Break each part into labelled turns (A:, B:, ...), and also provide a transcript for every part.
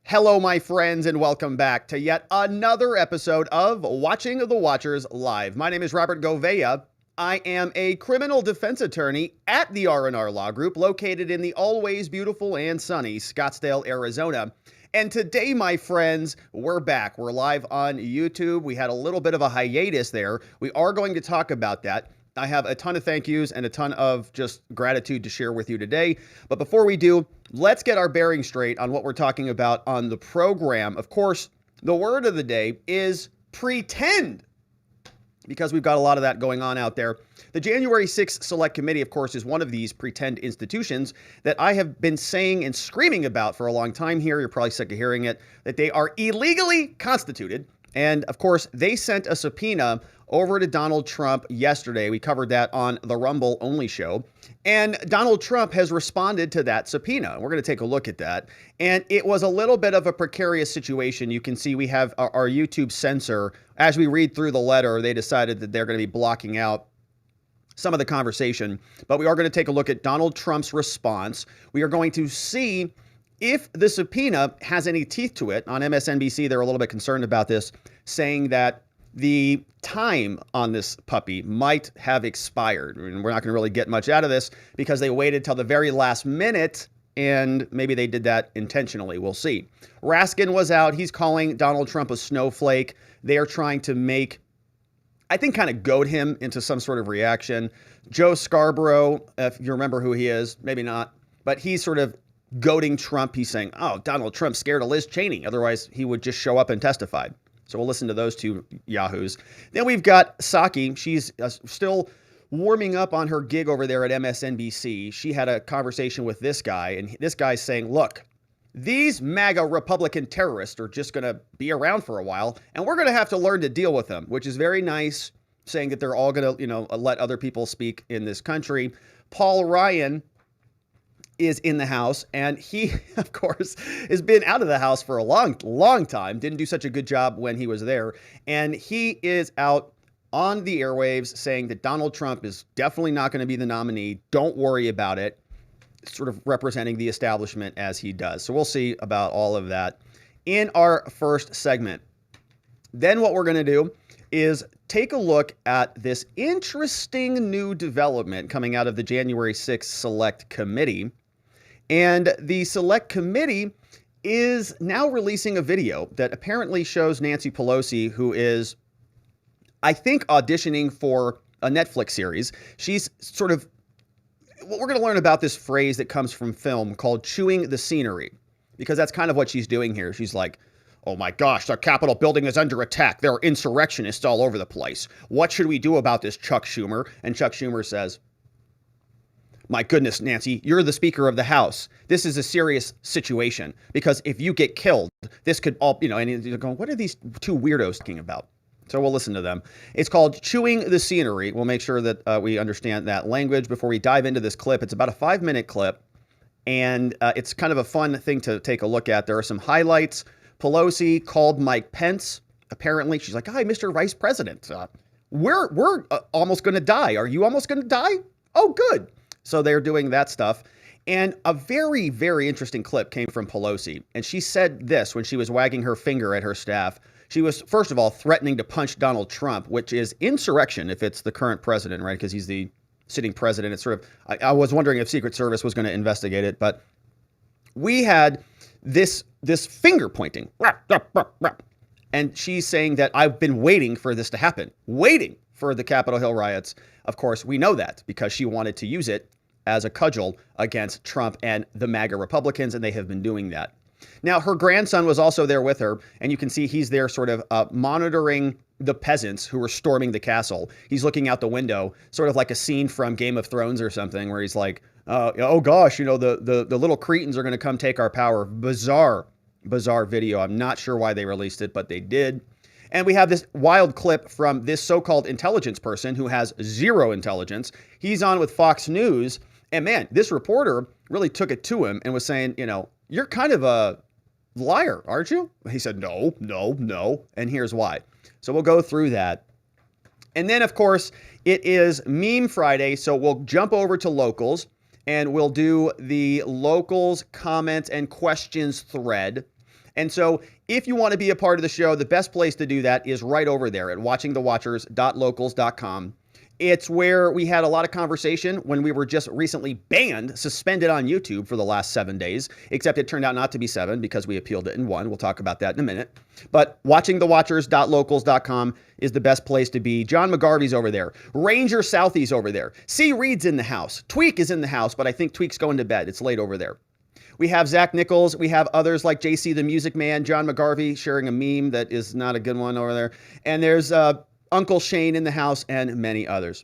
A: Hello, my friends, and welcome back to yet another episode of Watching the Watchers Live. My name is Robert Gouveia. I am a criminal defense attorney at the R&R Law Group, located in the always beautiful and sunny Scottsdale, Arizona. And today, my friends, we're back. We're live on YouTube. We had a little bit of a hiatus there. We are going to talk about that. I have a ton of thank yous and a ton of just gratitude to share with you today. But before we do, let's get our bearings straight on what we're talking about on the program. Of course, the word of the day is pretend, because we've got a lot of that going on out there. The January 6th Select Committee, of course, is one of these pretend institutions that I have been saying and screaming about for a long time here. You're probably sick of hearing it, that they are illegally constituted. And of course, they sent a subpoena over to Donald Trump yesterday. We covered that on the Rumble Only show. And Donald Trump has responded to that subpoena. We're going to take a look at that. And it was a little bit of a precarious situation. You can see we have our YouTube censor. As we read through the letter, they decided that they're going to be blocking out some of the conversation. But we are going to take a look at Donald Trump's response. We are going to see if the subpoena has any teeth to it. On MSNBC, they're a little bit concerned about this, saying that the time on this puppy might have expired. And we're not going to really get much out of this because they waited till the very last minute, and maybe they did that intentionally. We'll see. Raskin was out. He's calling Donald Trump a snowflake. They are trying to make, I think, kind of goad him into some sort of reaction. Joe Scarborugh, if you remember who he is, maybe not, but he's sort of goading Trump. He's saying, oh, Donald Trump's scared of Liz Cheney. Otherwise, he would just show up and testify. So we'll listen to those two yahoos. Then we've got Psaki. She's still warming up on her gig over there at MSNBC. She had a conversation with this guy, and this guy's saying, look, these MAGA Republican terrorists are just going to be around for a while, and we're going to have to learn to deal with them, which is very nice, saying that they're all going to, let other people speak in this country. Paul Ryan is in the House, and he, of course, has been out of the House for a long time. Didn't do such a good job when he was there. And he is out on the airwaves saying that Donald Trump is definitely not going to be the nominee. Don't worry about it. Sort of representing the establishment as he does. So we'll see about all of that in our first segment. Then what we're going to do is take a look at this interesting new development coming out of the January 6th Select Committee. And the Select Committee is now releasing a video that apparently shows Nancy Pelosi, who is, I think, auditioning for a Netflix series. She's sort of, we're going to learn about this phrase that comes from film called chewing the scenery, because that's kind of what she's doing here. She's like, oh my gosh, the Capitol building is under attack. There are insurrectionists all over the place. What should we do about this, Chuck Schumer? And Chuck Schumer says, my goodness, Nancy, you're the Speaker of the House. This is a serious situation, because if you get killed, this could all, and you're going, what are these two weirdos talking about? So we'll listen to them. It's called Chewing the Scenery. We'll make sure that we understand that language before we dive into this clip. It's about a 5-minute clip, and it's kind of a fun thing to take a look at. There are some highlights. Pelosi called Mike Pence. Apparently, she's like, hi, Mr. Vice President. We're almost going to die. Are you almost going to die? Oh, good. So they're doing that stuff. And a very, very interesting clip came from Pelosi. And she said this when she was wagging her finger at her staff. She was, first of all, threatening to punch Donald Trump, which is insurrection if it's the current president, right? Because he's the sitting president. It's sort of, I was wondering if Secret Service was going to investigate it. But we had this finger pointing. And she's saying that I've been waiting for this to happen. Waiting for the Capitol Hill riots. Of course, we know that because she wanted to use it as a cudgel against Trump and the MAGA Republicans, and they have been doing that. Now, her grandson was also there with her, and you can see he's there sort of monitoring the peasants who were storming the castle. He's looking out the window, sort of like a scene from Game of Thrones or something, where he's like, oh gosh, the little cretins are going to come take our power. Bizarre video. I'm not sure why they released it, but they did. And we have this wild clip from this so-called intelligence person who has zero intelligence. He's on with Fox News. And man, this reporter really took it to him and was saying, you're kind of a liar, aren't you? He said, no. And here's why. So we'll go through that. And then, of course, it is Meme Friday. So we'll jump over to locals and we'll do the locals comments and questions thread. And so if you want to be a part of the show, the best place to do that is right over there at watchingthewatchers.locals.com. It's where we had a lot of conversation when we were just recently suspended on YouTube for the last 7 days, except it turned out not to be 7 because we appealed it and won. We'll talk about that in a minute. But watchingthewatchers.locals.com is the best place to be. John McGarvey's over there. Ranger Southie's over there. C. Reed's in the house. Tweak is in the house, but I think Tweak's going to bed. It's late over there. We have Zach Nichols. We have others like JC the Music Man, John McGarvey sharing a meme that is not a good one over there. And there's Uncle Shane in the house and many others.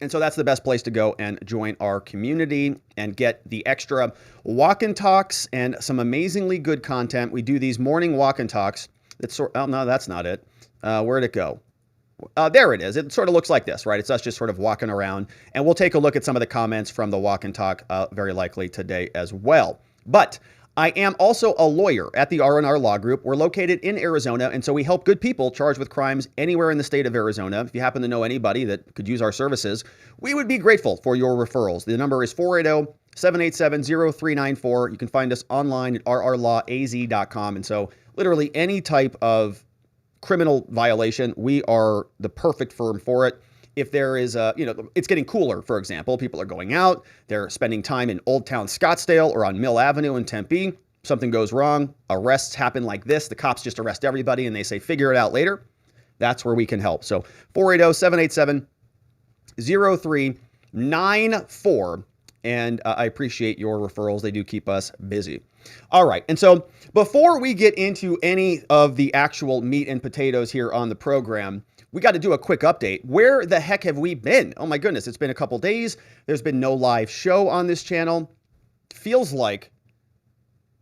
A: And so that's the best place to go and join our community and get the extra walk and talks and some amazingly good content. We do these morning walk and talks. Oh, no, that's not it. Where'd it go? There it is. It sort of looks like this, right? It's us just sort of walking around, and we'll take a look at some of the comments from the walk and talk very likely today as well. But I am also a lawyer at the R&R Law Group. We're located in Arizona, and so we help good people charged with crimes anywhere in the state of Arizona. If you happen to know anybody that could use our services, we would be grateful for your referrals. The number is 480-787-0394. You can find us online at rrlawaz.com. And so literally any type of criminal violation, we are the perfect firm for it. If there is it's getting cooler, for example, people are going out, they're spending time in Old Town Scottsdale or on Mill Avenue in Tempe, something goes wrong, arrests happen like this, the cops just arrest everybody and they say, figure it out later. That's where we can help. So 480-787-0394. And I appreciate your referrals. They do keep us busy. All right. And so before we get into any of the actual meat and potatoes here on the program, we got to do a quick update. Where the heck have we been? Oh my goodness, it's been a couple days. There's been no live show on this channel. Feels like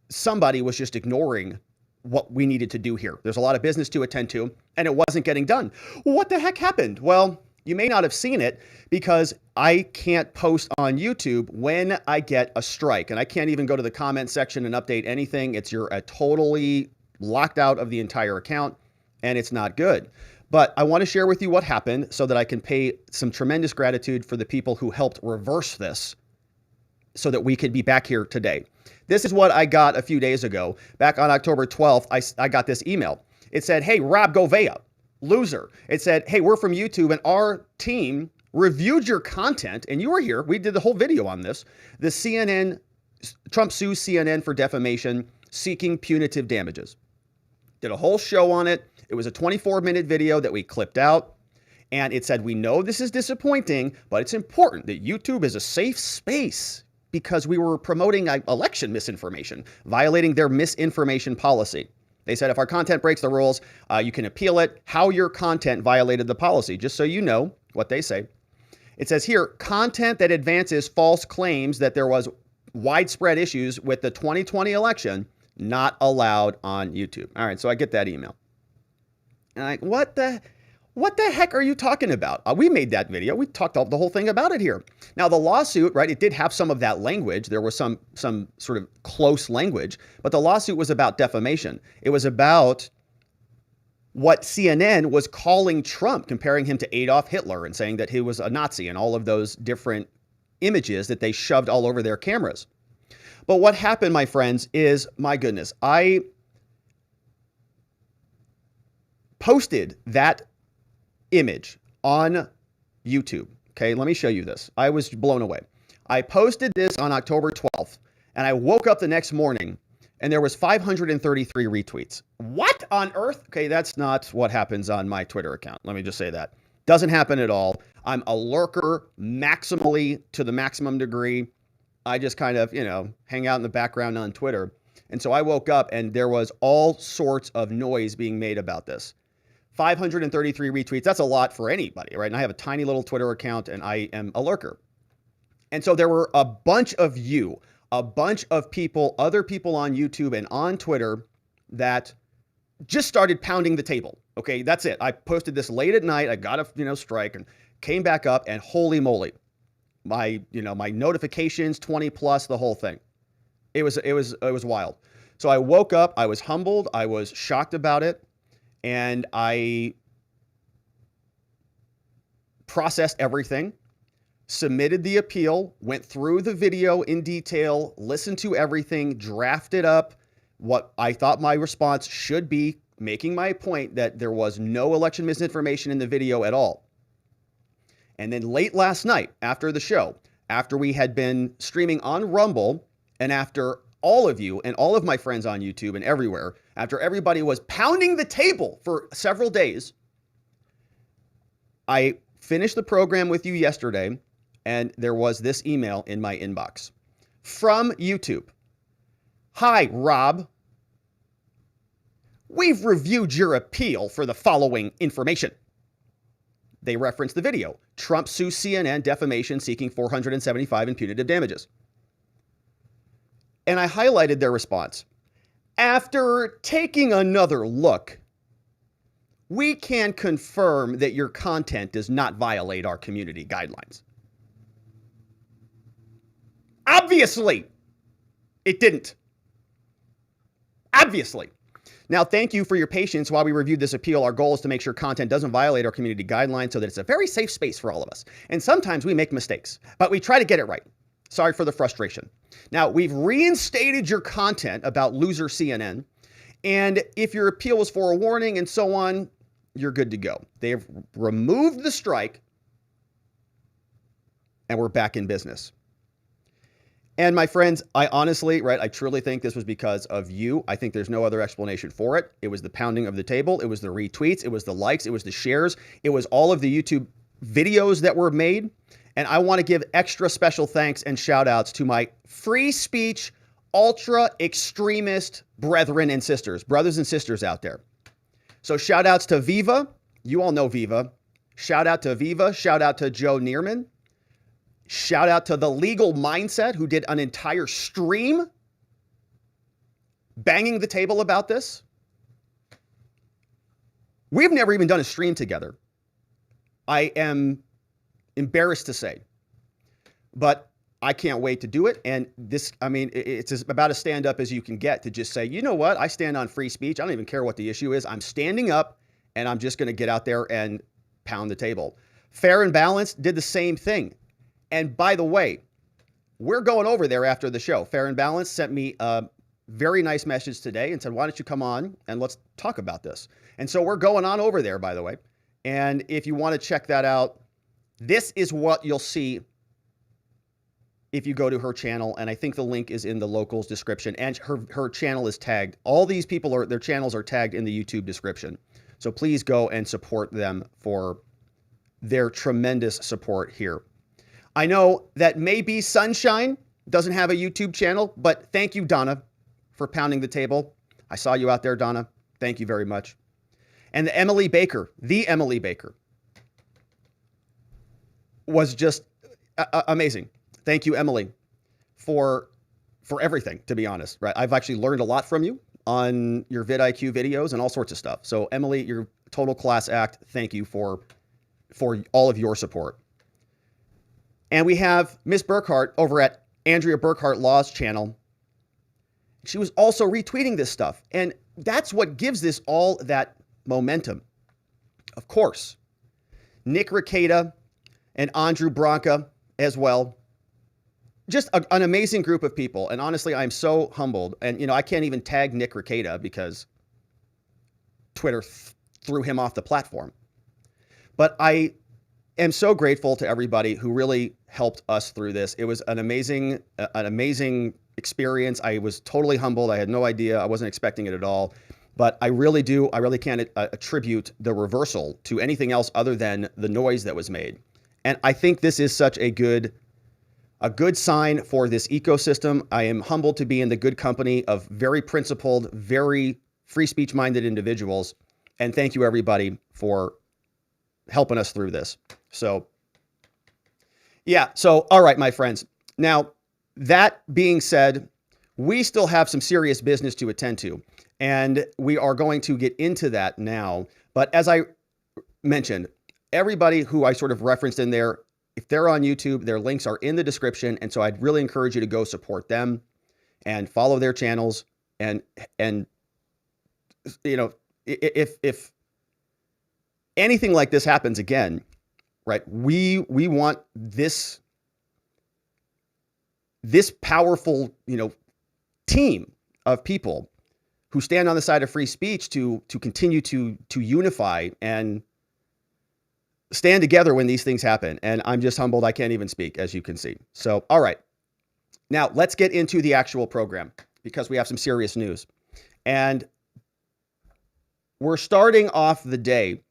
A: somebody was just ignoring what we needed to do here. There's a lot of business to attend to, and it wasn't getting done. What the heck happened? Well, you may not have seen it because I can't post on YouTube when I get a strike, and I can't even go to the comment section and update anything. You're totally locked out of the entire account, and it's not good. But I want to share with you what happened so that I can pay some tremendous gratitude for the people who helped reverse this so that we could be back here today. This is what I got a few days ago. Back on October 12th, I got this email. It said, hey, Rob Govea, loser. It said, hey, we're from YouTube and our team reviewed your content and you were here. We did the whole video on this. Trump sues CNN for defamation, seeking punitive damages. Did a whole show on it. It was a 24-minute video that we clipped out, and it said, we know this is disappointing, but it's important that YouTube is a safe space because we were promoting election misinformation, violating their misinformation policy. They said, if our content breaks the rules, you can appeal it, how your content violated the policy, just so you know what they say. It says here, content that advances false claims that there was widespread issues with the 2020 election, not allowed on YouTube. All right, so I get that email. And I'm like, what the heck are you talking about? We made that video. We talked the whole thing about it here. Now, the lawsuit, right, it did have some of that language. There was some sort of close language, but the lawsuit was about defamation. It was about what CNN was calling Trump, comparing him to Adolf Hitler and saying that he was a Nazi and all of those different images that they shoved all over their cameras. But what happened, my friends, is, my goodness, I posted that image on YouTube. Okay, let me show you this. I was blown away. I posted this on October 12th, and I woke up the next morning, and there was 533 retweets. What on earth? Okay, that's not what happens on my Twitter account. Let me just say that. Doesn't happen at all. I'm a lurker maximally to the maximum degree. I just kind of, hang out in the background on Twitter. And so I woke up, and there was all sorts of noise being made about this. 533 retweets, that's a lot for anybody, right? And I have a tiny little Twitter account and I am a lurker. And so there were a bunch of people, other people on YouTube and on Twitter that just started pounding the table. Okay, that's it. I posted this late at night. I got a strike and came back up and holy moly. My notifications, 20 plus, the whole thing. It was wild. So I woke up, I was humbled, I was shocked about it. And I processed everything, submitted the appeal, went through the video in detail, listened to everything, drafted up what I thought my response should be, making my point that there was no election misinformation in the video at all. And then late last night after the show, after we had been streaming on Rumble, and after all of you and all of my friends on YouTube and everywhere, after everybody was pounding the table for several days, I finished the program with you yesterday, and there was this email in my inbox from YouTube. Hi, Rob. We've reviewed your appeal for the following information. They referenced the video. Trump sues CNN defamation seeking $475 in punitive damages. And I highlighted their response. After taking another look, we can confirm that your content does not violate our community guidelines. Obviously, it didn't. Obviously. Now, thank you for your patience while we reviewed this appeal. Our goal is to make sure content doesn't violate our community guidelines so that it's a very safe space for all of us. And sometimes we make mistakes, but we try to get it right. Sorry for the frustration. Now, we've reinstated your content about loser CNN. And if your appeal was for a warning and so on, you're good to go. They've removed the strike and we're back in business. And my friends, I honestly, I truly think this was because of you. I think there's no other explanation for it. It was the pounding of the table. It was the retweets. It was the likes. It was the shares. It was all of the YouTube videos that were made. And I want to give extra special thanks and shout outs to my free speech, ultra extremist brethren and sisters, brothers and sisters out there. So shout outs to Viva. You all know Viva. Shout out to Viva. Shout out to Joe Neerman. Shout out to The Legal Mindset, who did an entire stream banging the table about this. We've never even done a stream together. I am embarrassed to say, but I can't wait to do it. And this, it's about as stand up as you can get to just say, you know what? I stand on free speech. I don't even care what the issue is. I'm standing up and I'm just going to get out there and pound the table. Fair and Balanced did the same thing. And by the way, we're going over there after the show. Fair and Balanced sent me a very nice message today and said, why don't you come on and let's talk about this? And so we're going on over there, by the way. And if you want to check that out, this is what you'll see if you go to her channel. And I think the link is in the locals description. And her channel is tagged. All these people, their channels are tagged in the YouTube description. So please go and support them for their tremendous support here. I know that maybe Sunshine doesn't have a YouTube channel, but thank you, Donna, for pounding the table. I saw you out there, Donna. Thank you very much. And the Emily Baker was just amazing. Thank you, Emily, for everything, to be honest. Right? I've actually learned a lot from you on your vidIQ videos and all sorts of stuff. So Emily, you're a total class act. Thank you for all of your support. And we have Miss Burkhart over at Andrea Burkhart Law's channel. She was also retweeting this stuff. And that's what gives this all that momentum. Of course, Nick Rekieta and Andrew Branca as well. Just an amazing group of people. And honestly, I'm so humbled. And, I can't even tag Nick Rekieta because Twitter threw him off the platform. But I am so grateful to everybody who really helped us through this. It was an amazing experience. I was totally humbled. I had no idea. I wasn't expecting it at all. But I really can't attribute the reversal to anything else other than the noise that was made. And I think this is such a good sign for this ecosystem. I am humbled to be in the good company of very principled, very free speech minded individuals. And thank you everybody for helping us through this. So, yeah. So, all right, my friends. Now, that being said, we still have some serious business to attend to, and we are going to get into that now. But as I mentioned, everybody who I sort of referenced in there, if they're on YouTube, their links are in the description. And so I'd really encourage you to go support them and follow their channels. And if anything like this happens again, right? We want this powerful, team of people who stand on the side of free speech to continue to unify and stand together when these things happen. And I'm just humbled. I can't even speak, as you can see. So, all right. Now, let's get into the actual program because we have some serious news. And we're starting off the day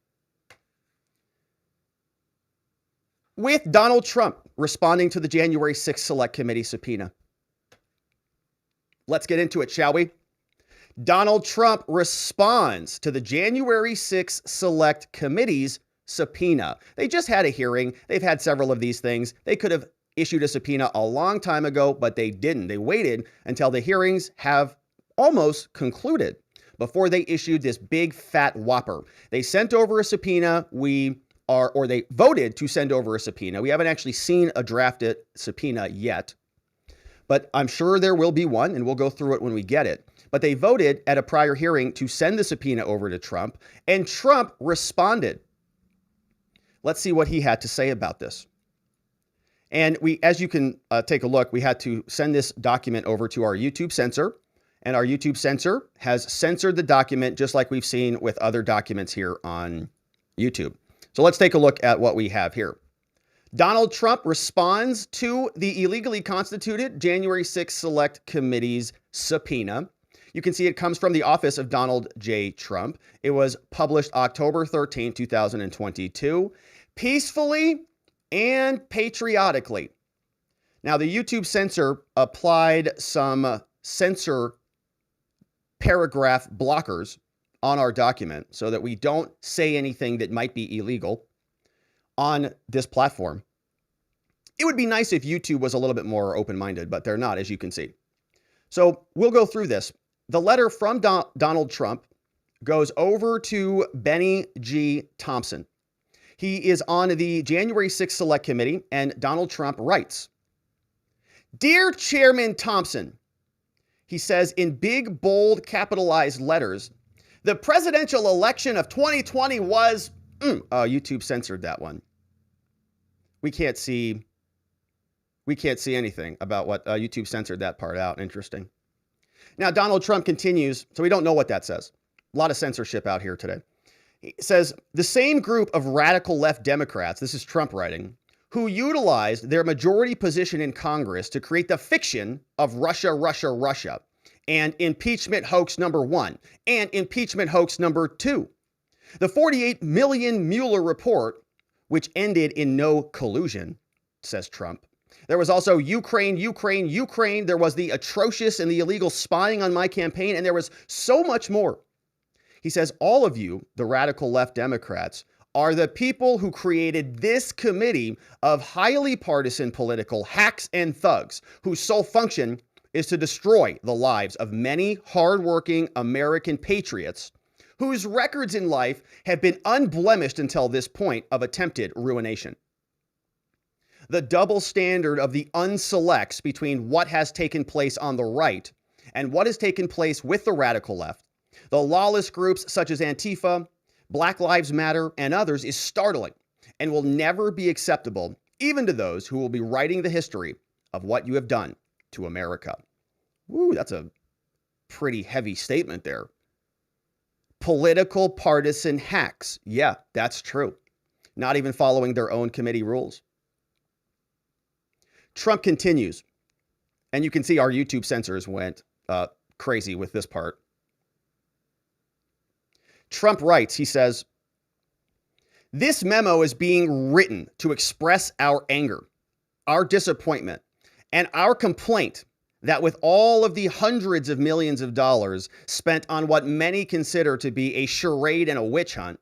A: with Donald Trump responding to the January 6th Select Committee subpoena. Let's get into it, shall we? Donald Trump responds to the January 6th Select Committee's subpoena. They just had a hearing. They've had several of these things. They could have issued a subpoena a long time ago, but they didn't. They waited until the hearings have almost concluded before they issued this big fat whopper. They sent over a subpoena. They voted to send over a subpoena. We haven't actually seen a drafted subpoena yet, but I'm sure there will be one, and we'll go through it when we get it. But they voted at a prior hearing to send the subpoena over to Trump, and Trump responded. Let's see what he had to say about this. And as you can take a look, we had to send this document over to our YouTube censor, and our YouTube censor has censored the document just like we've seen with other documents here on YouTube. So let's take a look at what we have here. Donald Trump responds to the illegally constituted January 6th Select Committee's subpoena. You can see it comes from the office of Donald J. Trump. It was published October 13, 2022, peacefully and patriotically. Now, the YouTube censor applied some censor paragraph blockers on our document so that we don't say anything that might be illegal on this platform. It would be nice if YouTube was a little bit more open-minded, but they're not, as you can see. So we'll go through this. The letter from Donald Trump goes over to Benny G. Thompson. He is on the January 6th Select Committee, and Donald Trump writes, "Dear Chairman Thompson," he says in big, bold, capitalized letters, "the presidential election of 2020 was..." YouTube censored that one. We can't see anything about what YouTube censored that part out. Interesting. Now, Donald Trump continues, so we don't know what that says. A lot of censorship out here today. He says, "The same group of radical left Democrats," this is Trump writing, "who utilized their majority position in Congress to create the fiction of Russia, Russia, Russia, and impeachment hoax number 1 and impeachment hoax number 2. The 48 million Mueller report, which ended in no collusion," says Trump. "There was also Ukraine, Ukraine, Ukraine. There was the atrocious and the illegal spying on my campaign, and there was so much more." He says, "All of you, the radical left Democrats, are the people who created this committee of highly partisan political hacks and thugs whose sole function is to destroy the lives of many hardworking American patriots whose records in life have been unblemished until this point of attempted ruination. The double standard of the unselects between what has taken place on the right and what has taken place with the radical left, the lawless groups such as Antifa, Black Lives Matter, and others, is startling and will never be acceptable, even to those who will be writing the history of what you have done to America." Woo, that's a pretty heavy statement there. Political partisan hacks. Yeah, that's true. Not even following their own committee rules. Trump continues, and you can see our YouTube censors went crazy with this part. Trump writes, he says, "This memo is being written to express our anger, our disappointment, and our complaint that with all of the hundreds of millions of dollars spent on what many consider to be a charade and a witch hunt,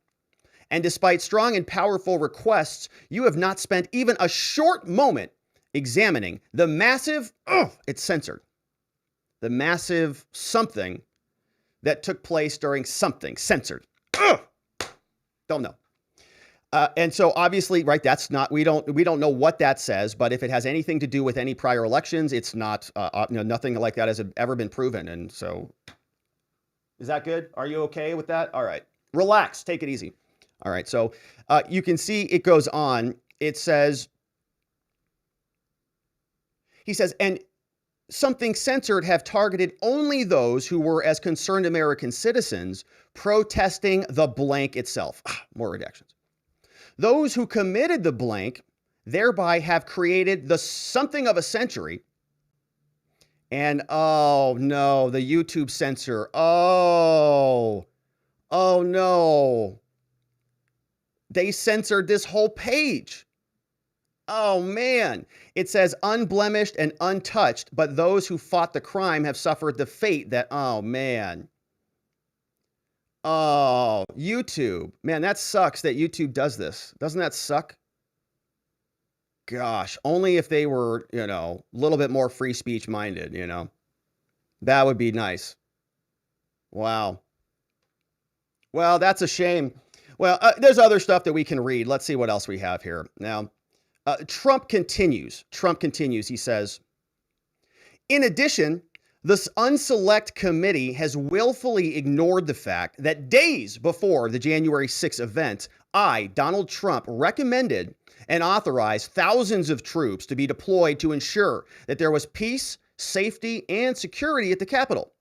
A: and despite strong and powerful requests, you have not spent even a short moment examining the massive," it's censored, "the massive something that took place during something," censored. Don't know. And so obviously, right, that's not, we don't know what that says, but if it has anything to do with any prior elections, it's not, nothing like that has ever been proven. And so, is that good? Are you okay with that? All right. Relax. Take it easy. All right. So you can see it goes on. It says, he says, "And something censored have targeted only those who were, as concerned American citizens, protesting the blank itself. More redactions. Those who committed the blank thereby have created the something of a century. And oh no, the YouTube censor. Oh no. They censored this whole page. Oh man. It says unblemished and untouched, but those who fought the crime have suffered the fate that, oh man. Oh, YouTube. Man, that sucks that YouTube does this. Doesn't that suck? Gosh, only if they were, a little bit more free speech minded, That would be nice. Wow. Well, that's a shame. Well, there's other stuff that we can read. Let's see what else we have here. Now, Trump continues. He says, in addition, this unselect committee has willfully ignored the fact that days before the January 6th event, I, Donald Trump, recommended and authorized thousands of troops to be deployed to ensure that there was peace, safety, and security at the Capitol.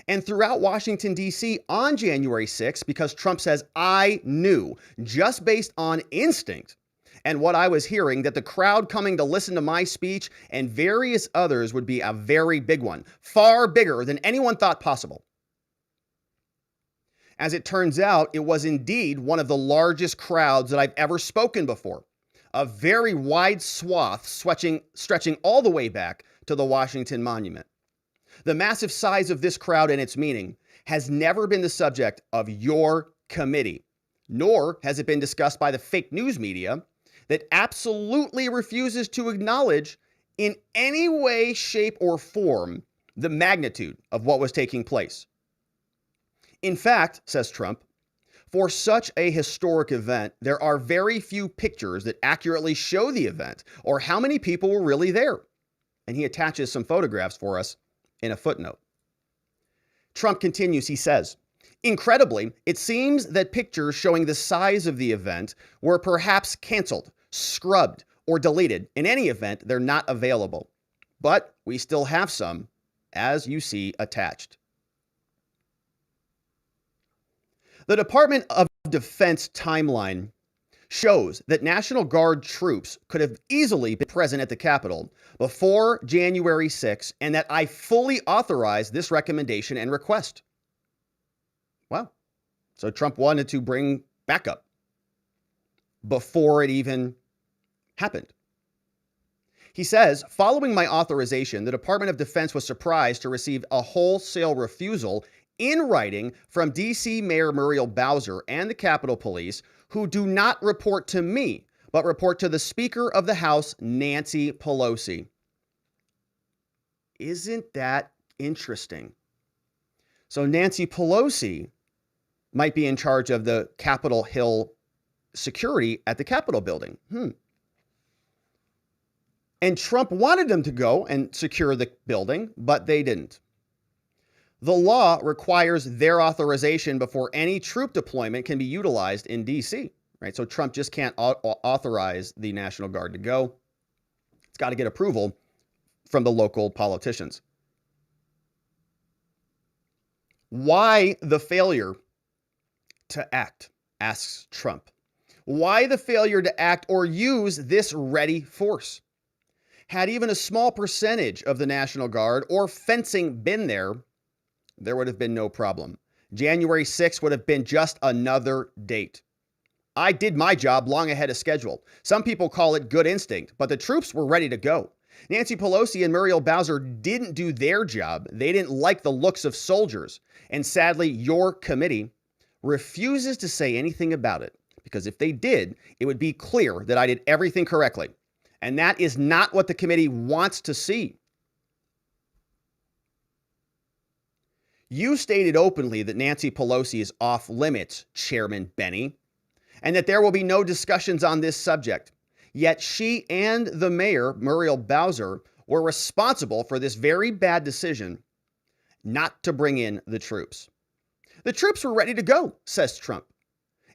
A: And throughout Washington, D.C. on January 6th, because Trump says, I knew, just based on instinct, and what I was hearing, that the crowd coming to listen to my speech and various others would be a very big one, far bigger than anyone thought possible. As it turns out, it was indeed one of the largest crowds that I've ever spoken before. A very wide swath stretching all the way back to the Washington Monument. The massive size of this crowd and its meaning has never been the subject of your committee, nor has it been discussed by the fake news media that absolutely refuses to acknowledge in any way, shape, or form the magnitude of what was taking place. In fact, says Trump, for such a historic event, there are very few pictures that accurately show the event or how many people were really there. And he attaches some photographs for us in a footnote. Trump continues, he says, incredibly, it seems that pictures showing the size of the event were perhaps canceled, scrubbed, or deleted. In any event, they're not available. But we still have some, as you see attached. The Department of Defense timeline shows that National Guard troops could have easily been present at the Capitol before January 6th, and that I fully authorized this recommendation and request. Wow. So Trump wanted to bring backup before it even happened. He says, following my authorization, the Department of Defense was surprised to receive a wholesale refusal in writing from D.C. Mayor Muriel Bowser and the Capitol Police, who do not report to me, but report to the Speaker of the House, Nancy Pelosi. Isn't that interesting? So Nancy Pelosi might be in charge of the Capitol Hill security at the Capitol building. And Trump wanted them to go and secure the building, but they didn't. The law requires their authorization before any troop deployment can be utilized in D.C., right? So Trump just can't authorize the National Guard to go. It's got to get approval from the local politicians. Why the failure to act, asks Trump. Why the failure to act or use this ready force? Had even a small percentage of the National Guard or fencing been there, there would have been no problem. January 6th would have been just another date. I did my job long ahead of schedule. Some people call it good instinct, but the troops were ready to go. Nancy Pelosi and Muriel Bowser didn't do their job. They didn't like the looks of soldiers. And sadly, your committee refuses to say anything about it, because if they did, it would be clear that I did everything correctly. And that is not what the committee wants to see. You stated openly that Nancy Pelosi is off limits, Chairman Benny, and that there will be no discussions on this subject. Yet she and the mayor, Muriel Bowser, were responsible for this very bad decision not to bring in the troops. The troops were ready to go, says Trump,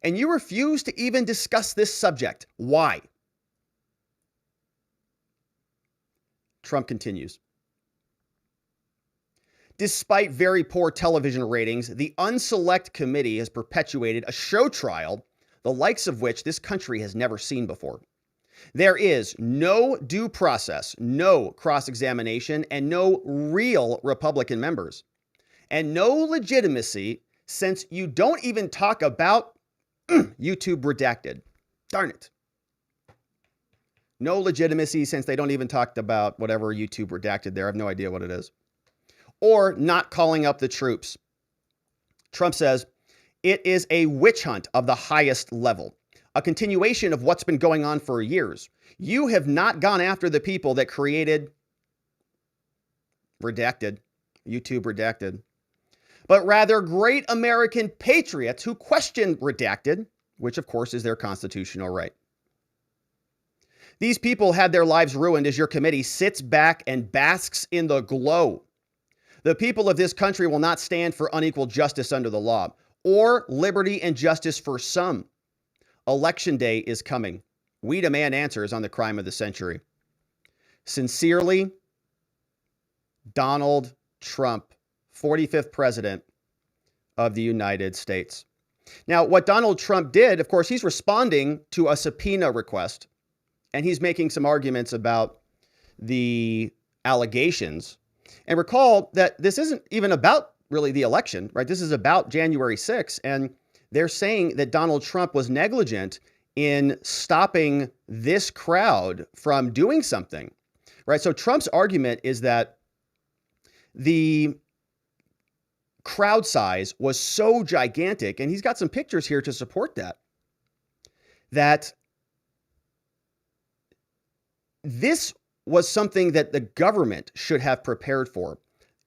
A: and you refuse to even discuss this subject. Why? Trump continues. Despite very poor television ratings, the Unselect Committee has perpetuated a show trial, the likes of which this country has never seen before. There is no due process, no cross-examination, and no real Republican members. And no legitimacy, since you don't even talk about YouTube redacted. Darn it. No legitimacy since they don't even talk about whatever YouTube redacted there. I have no idea what it is. Or not calling up the troops. Trump says, it is a witch hunt of the highest level, a continuation of what's been going on for years. You have not gone after the people that created redacted, YouTube redacted, but rather great American patriots who question redacted, which of course is their constitutional right. These people had their lives ruined as your committee sits back and basks in the glow. The people of this country will not stand for unequal justice under the law or liberty and justice for some. Election day is coming. We demand answers on the crime of the century. Sincerely, Donald Trump, 45th President of the United States. Now, what Donald Trump did, of course, he's responding to a subpoena request, and he's making some arguments about the allegations. And recall that this isn't even about really the election, right? This is about January 6th, and they're saying that Donald Trump was negligent in stopping this crowd from doing something, right? So Trump's argument is that the crowd size was so gigantic, and he's got some pictures here to support that, that this was something that the government should have prepared for.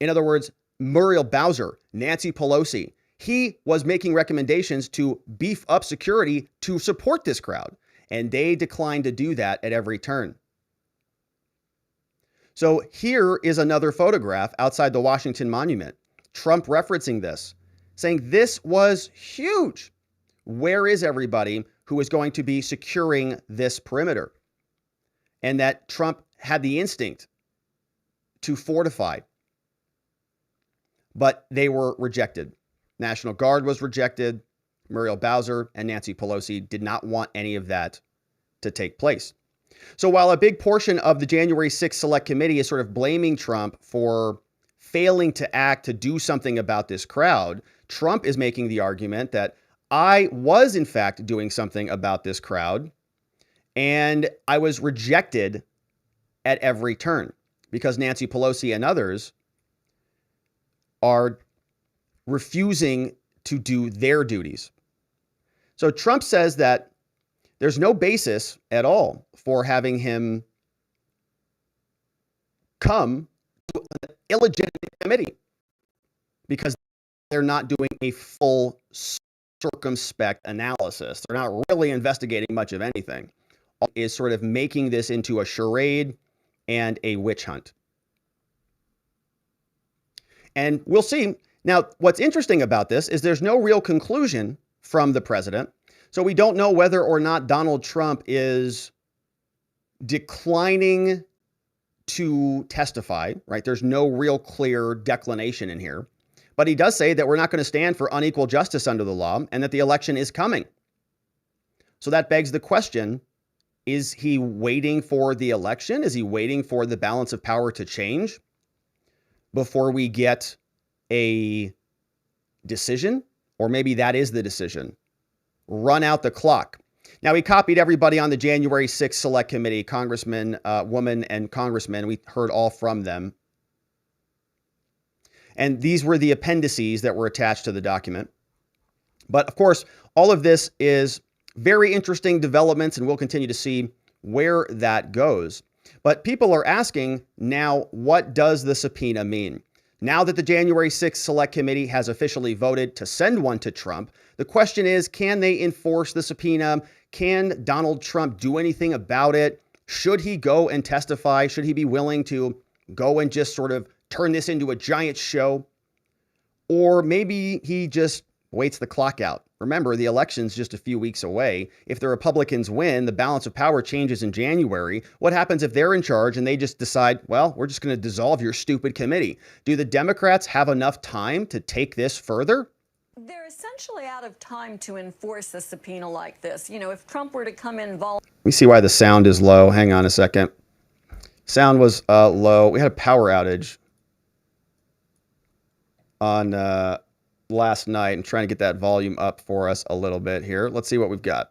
A: In other words, Muriel Bowser, Nancy Pelosi, he was making recommendations to beef up security to support this crowd, and they declined to do that at every turn. So here is another photograph outside the Washington Monument. Trump referencing this, saying this was huge. Where is everybody who is going to be securing this perimeter? And that Trump had the instinct to fortify, but they were rejected. National Guard was rejected. Muriel Bowser and Nancy Pelosi did not want any of that to take place. So while a big portion of the January 6th Select Committee is sort of blaming Trump for failing to act to do something about this crowd, Trump is making the argument that I was in fact doing something about this crowd, and I was rejected at every turn because Nancy Pelosi and others are refusing to do their duties. So Trump says that there's no basis at all for having him come to an illegitimate committee because they're not doing a full circumspect analysis. They're not really investigating much of anything. Is sort of making this into a charade and a witch hunt. And we'll see. Now, what's interesting about this is there's no real conclusion from the president. So we don't know whether or not Donald Trump is declining to testify, right? There's no real clear declination in here. But he does say that we're not going to stand for unequal justice under the law and that the election is coming. So that begs the question, is he waiting for the election? Is he waiting for the balance of power to change before we get a decision? Or maybe that is the decision. Run out the clock. Now, he copied everybody on the January 6th Select Committee, congressmen, women, and congressmen. We heard all from them. And these were the appendices that were attached to the document. But of course, all of this is very interesting developments, and we'll continue to see where that goes. But people are asking now, what does the subpoena mean? Now that the January 6th Select Committee has officially voted to send one to Trump, the question is, can they enforce the subpoena? Can Donald Trump do anything about it? Should he go and testify? Should he be willing to go and just sort of turn this into a giant show? Or maybe he just waits the clock out Remember, the election's just a few weeks away. If the Republicans win, the balance of power changes in January. What happens if they're in charge and they just decide, well, we're just going to dissolve your stupid committee? Do the Democrats have enough time to take this further?
B: They're essentially out of time to enforce a subpoena like this. You know, if Trump were to come in
A: Let me see why the sound is low. Hang on a second. Sound was low. We had a power outage on last night. I'm trying to get that volume up for us a little bit here. Let's see what we've got.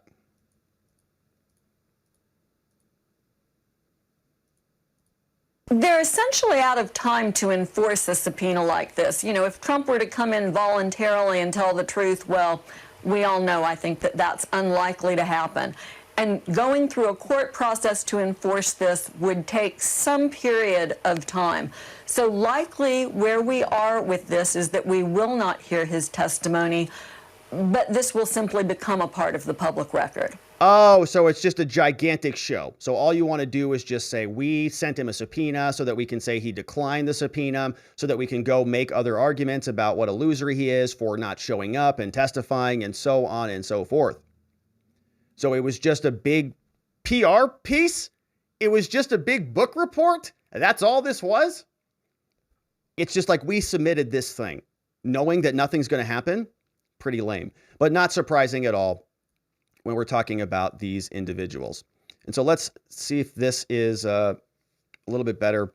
B: They're essentially out of time to enforce a subpoena like this. You know, if Trump were to come in voluntarily and tell the truth, well, we all know, I think, that that's unlikely to happen. And going through a court process to enforce this would take some period of time. So likely where we are with this is that we will not hear his testimony, but this will simply become a part of the public record.
A: Oh, so it's just a gigantic show. So all you want to do is just say, we sent him a subpoena so that we can say he declined the subpoena, so that we can go make other arguments about what a loser he is for not showing up and testifying and so on and so forth. So it was just a big PR piece? It was just a big book report? That's all this was? It's just like we submitted this thing, knowing that nothing's going to happen. Pretty lame, but not surprising at all when we're talking about these individuals. And so let's see if this is a little bit better.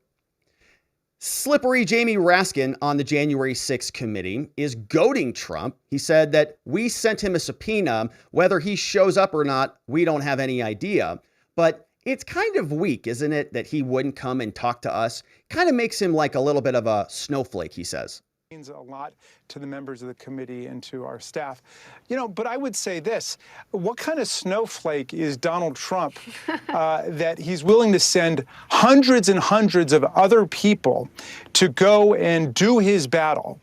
A: Slippery Jamie Raskin on the January 6th committee is goading Trump. He said that we sent him a subpoena. Whether he shows up or not, we don't have any idea. But it's kind of weak, isn't it, that he wouldn't come and talk to us? Kind of makes him like a little bit of a snowflake, he says.
C: Means a lot to the members of the committee and to our staff. You know, but I would say this, what kind of snowflake is Donald Trump that he's willing to send hundreds and hundreds of other people to go and do his battle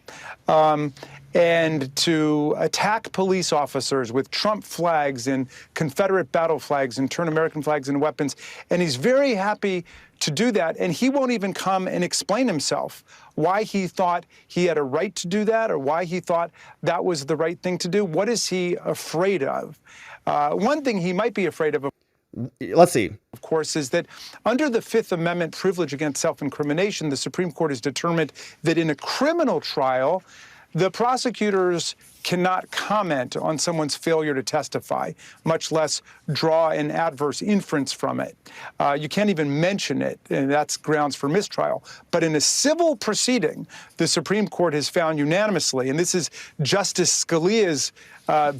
C: and to attack police officers with Trump flags and Confederate battle flags and turn American flags into weapons. And he's very happy to do that, and he won't even come and explain himself why he thought he had a right to do that or why he thought that was the right thing to do. What is he afraid of? One thing he might be afraid of,
A: let's see,
C: of course, is that under the Fifth Amendment privilege against self-incrimination, the Supreme Court has determined that in a criminal trial, the prosecutors cannot comment on someone's failure to testify, much less draw an adverse inference from it. You can't even mention it, and that's grounds for mistrial. But in a civil proceeding, the Supreme Court has found unanimously, and this is Justice Scalia's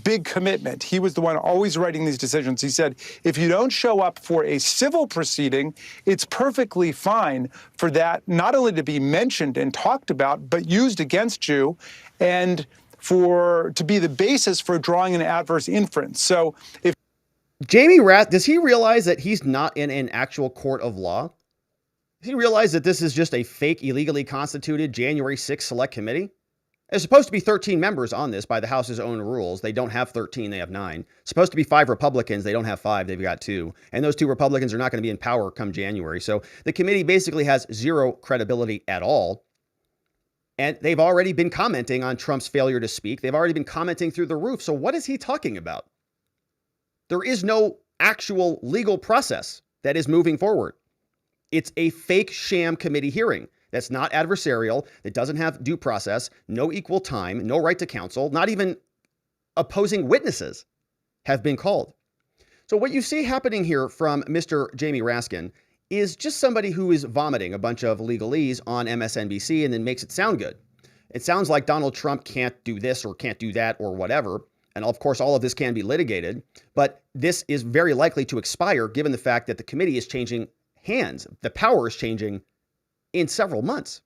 C: big commitment. He was the one always writing these decisions. He said, if you don't show up for a civil proceeding, it's perfectly fine for that not only to be mentioned and talked about, but used against you and to be the basis for drawing an adverse inference. So if
A: Jamie Rath, does he realize that he's not in an actual court of law? Does he realize that this is just a fake, illegally constituted January 6th select committee? There's supposed to be 13 members on this by the House's own rules. They don't have 13, they have 9. Supposed to be 5 Republicans, they don't have 5, they've got 2. And those 2 Republicans are not going to be in power come January. So the committee basically has zero credibility at all. And they've already been commenting on Trump's failure to speak. They've already been commenting through the roof. So what is he talking about? There is no actual legal process that is moving forward. It's a fake sham committee hearing that's not adversarial, that doesn't have due process, no equal time, no right to counsel, not even opposing witnesses have been called. So what you see happening here from Mr. Jamie Raskin is just somebody who is vomiting a bunch of legalese on MSNBC and then makes it sound good. It sounds like Donald Trump can't do this or can't do that or whatever. And of course, all of this can be litigated, but this is very likely to expire given the fact that the committee is changing hands. The power is changing in several months.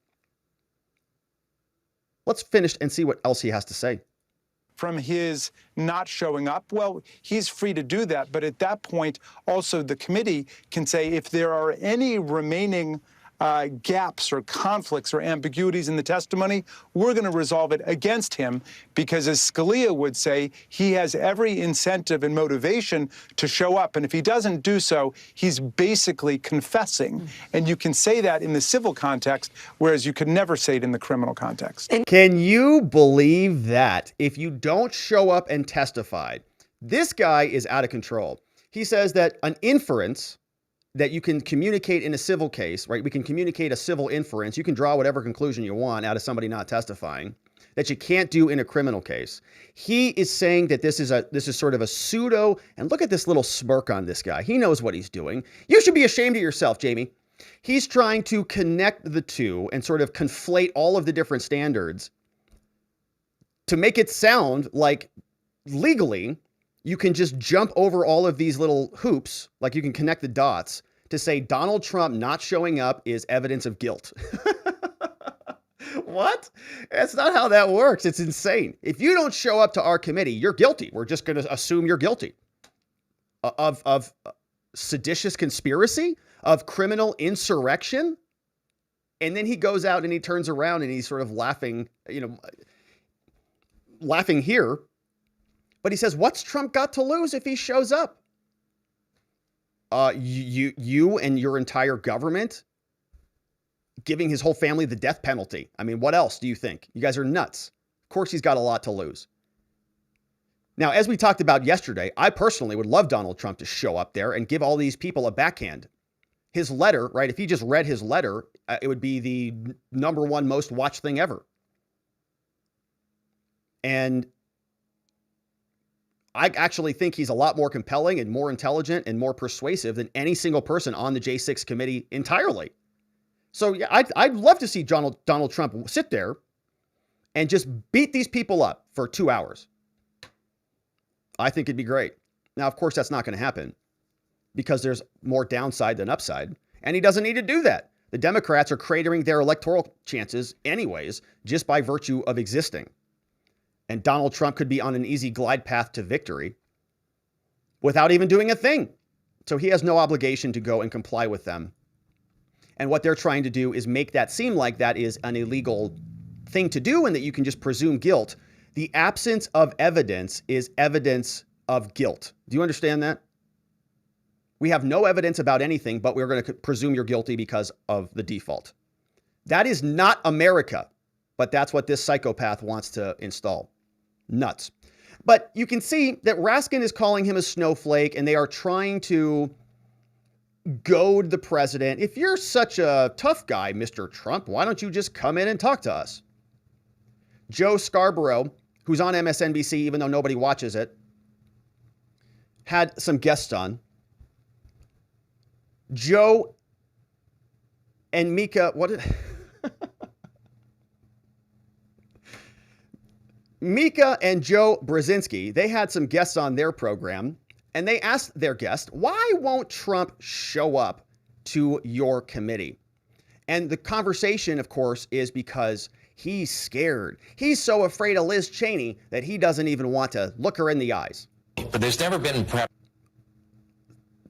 A: Let's finish and see what else he has to say.
C: From his not showing up, well, he's free to do that. But at that point, also the committee can say if there are any remaining gaps or conflicts or ambiguities in the testimony, we're going to resolve it against him because, as Scalia would say, he has every incentive and motivation to show up. And if he doesn't do so, he's basically confessing. And you can say that in the civil context, whereas you could never say it in the criminal context.
A: Can you believe that? If you don't show up and testify, this guy is out of control. He says that an inference that you can communicate in a civil case, right? We can communicate a civil inference. You can draw whatever conclusion you want out of somebody not testifying that you can't do in a criminal case. He is saying that this is sort of a pseudo, and look at this little smirk on this guy. He knows what he's doing. You should be ashamed of yourself, Jamie. He's trying to connect the two and sort of conflate all of the different standards to make it sound like legally you can just jump over all of these little hoops, like you can connect the dots to say Donald Trump not showing up is evidence of guilt. What? That's not how that works. It's insane. If you don't show up to our committee, you're guilty. We're just going to assume you're guilty of seditious conspiracy, of criminal insurrection. And then he goes out and he turns around and he's sort of laughing, laughing here. But he says, what's Trump got to lose if he shows up? You and your entire government giving his whole family the death penalty. I mean, what else do you think? You guys are nuts. Of course, he's got a lot to lose. Now, as we talked about yesterday, I personally would love Donald Trump to show up there and give all these people a backhand. His letter, right? If he just read his letter, it would be the #1 most watched thing ever. And I actually think he's a lot more compelling and more intelligent and more persuasive than any single person on the J6 committee entirely. So yeah, I'd love to see Donald Trump sit there and just beat these people up for 2 hours. I think it'd be great. Now, of course, that's not going to happen because there's more downside than upside, and he doesn't need to do that. The Democrats are cratering their electoral chances anyways, just by virtue of existing. And Donald Trump could be on an easy glide path to victory without even doing a thing. So he has no obligation to go and comply with them. And what they're trying to do is make that seem like that is an illegal thing to do and that you can just presume guilt. The absence of evidence is evidence of guilt. Do you understand that? We have no evidence about anything, but we're going to presume you're guilty because of the default. That is not America, but that's what this psychopath wants to install. Nuts. But you can see that Raskin is calling him a snowflake, and they are trying to goad the president. If you're such a tough guy, Mr. Trump, why don't you just come in and talk to us? Joe Scarborough, who's on MSNBC, even though nobody watches it, had some guests on. Joe and Mika, Mika and Joe Brzezinski, they had some guests on their program, and they asked their guest, why won't Trump show up to your committee? And the conversation, of course, is because he's scared. He's so afraid of Liz Cheney that he doesn't even want to look her in the eyes.
D: But there's never been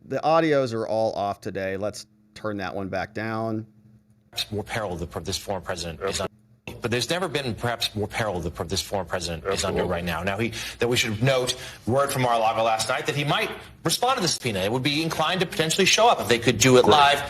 A: The audios are all off today. Let's turn that one back down.
D: more peril that this former president is under. But there's never been perhaps more peril that this former president is under right now. Now, that we should note, word from Mar-a-Lago last night that he might respond to the subpoena. It would be inclined to potentially show up if they could do it live.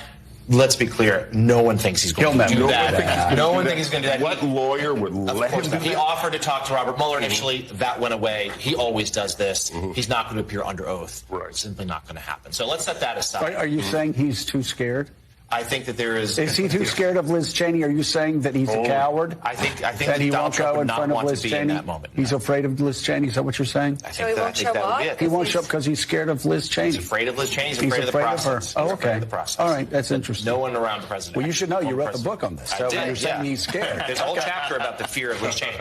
D: Let's be clear, no one thinks he's going to do that. No one thinks he's going to do that.
E: What lawyer would let him do that?
D: He offered to talk to Robert Mueller initially. That went away. He always does this. He's not going to appear under oath.
E: Right.
D: It's simply not going to happen. So let's set that aside.
F: Are you saying he's too scared?
D: I think that there is.
F: Is he too scared of Liz Cheney? Are you saying that he's a coward?
D: I think
F: that he
D: Donald
F: won't
D: Trump
F: go
D: would
F: in
D: not
F: front of
D: want
F: Liz
D: to be
F: Cheney?
D: in that moment.
F: He's afraid of Liz Cheney. Is that what you're saying?
D: I think that would be it.
F: He won't show up because he's scared of Liz Cheney.
D: He's afraid of Liz Cheney. He's
F: He's
D: afraid of the process.
F: her. Oh,
D: He's afraid
F: okay.
D: of the process.
F: All right, that's interesting.
D: No one around the president.
F: Well, you should know. You wrote the book on this. So
D: I did,
F: you're saying he's scared.
D: There's a whole chapter about the fear of Liz Cheney.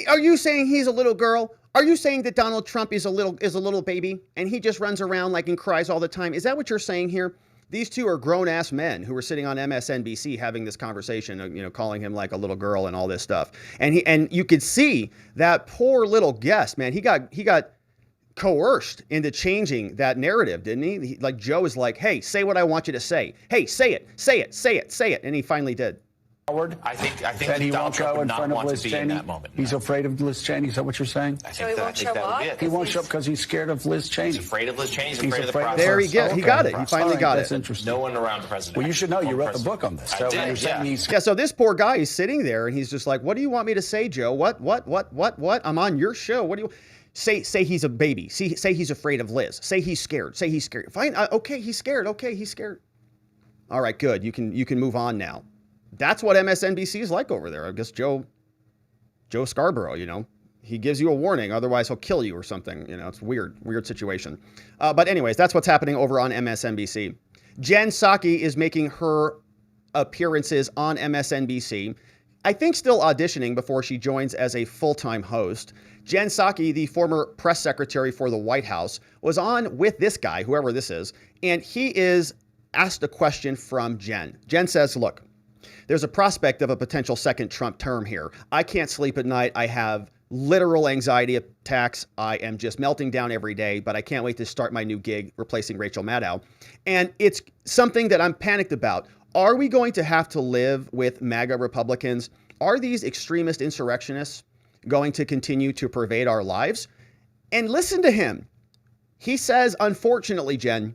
A: Are you saying he's a little girl? Are you saying that Donald Trump is a little baby and he just runs around like and cries all the time? Is that what you're saying here? These two are grown-ass men who were sitting on MSNBC having this conversation, calling him like a little girl and all this stuff. And you could see that poor little guest, man. He got coerced into changing that narrative, didn't he? Like Joe is like, hey, say what I want you to say. Hey, say it, say it, say it, say it. And he finally did.
D: I think
F: that
D: that
F: he
D: Donald
F: won't
D: Trump
F: go
D: would
F: in
D: not
F: front of
D: want
F: Liz
D: to be in
F: Cheney?
D: that moment.
F: He's afraid of Liz Cheney? Is that what you're saying?
D: I think that would be it.
F: He won't show up because he's scared of Liz Cheney.
D: He's afraid of Liz Cheney. He's afraid of the process.
A: There he goes. He got it. He finally got
F: That's
A: it.
F: interesting.
D: No one around the president.
F: Well, you should know. You wrote the book on this. So
D: I did,
F: you're saying
D: yeah.
F: he's
A: Yeah, so this poor guy is sitting there and he's just like, what do you want me to say, Joe? What? I'm on your show. What do you say he's a baby. Say he's afraid of Liz. Say he's scared. Say he's scared. Fine. Okay, he's scared. Okay, he's scared. All right, good. You can move on now. That's what MSNBC is like over there. I guess Joe Scarborough, you know, he gives you a warning. Otherwise, he'll kill you or something. You know, it's weird situation. But anyways, that's what's happening over on MSNBC. Jen Psaki is making her appearances on MSNBC. I think still auditioning before she joins as a full-time host. Jen Psaki, the former press secretary for the White House, was on with this guy, whoever this is, and he is asked a question from Jen. Jen says, look, there's a prospect of a potential second Trump term here. I can't sleep at night. I have literal anxiety attacks. I am just melting down every day, but I can't wait to start my new gig replacing Rachel Maddow. And it's something that I'm panicked about. Are we going to have to live with MAGA Republicans? Are these extremist insurrectionists going to continue to pervade our lives? And listen to him. He says, unfortunately, Jen,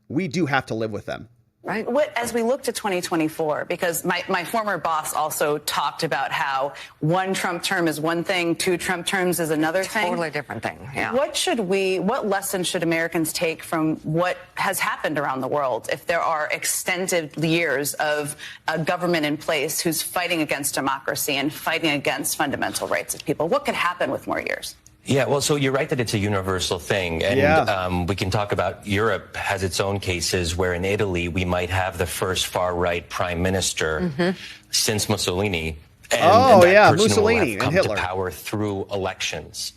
A: we do have to live with them.
G: Right. As we look to 2024, because my former boss also talked about how one Trump term is one thing, two Trump terms is another thing.
H: Totally different thing. Yeah.
G: What lessons should Americans take from what has happened around the world if there are extended years of a government in place who's fighting against democracy and fighting against fundamental rights of people? What could happen with more years?
I: Yeah, well, so you're right that it's a universal thing. And we can talk about Europe has its own cases where in Italy we might have the first far-right prime minister since Mussolini. And that person
A: Mussolini
I: will have come
A: and Hitler
I: to power through elections.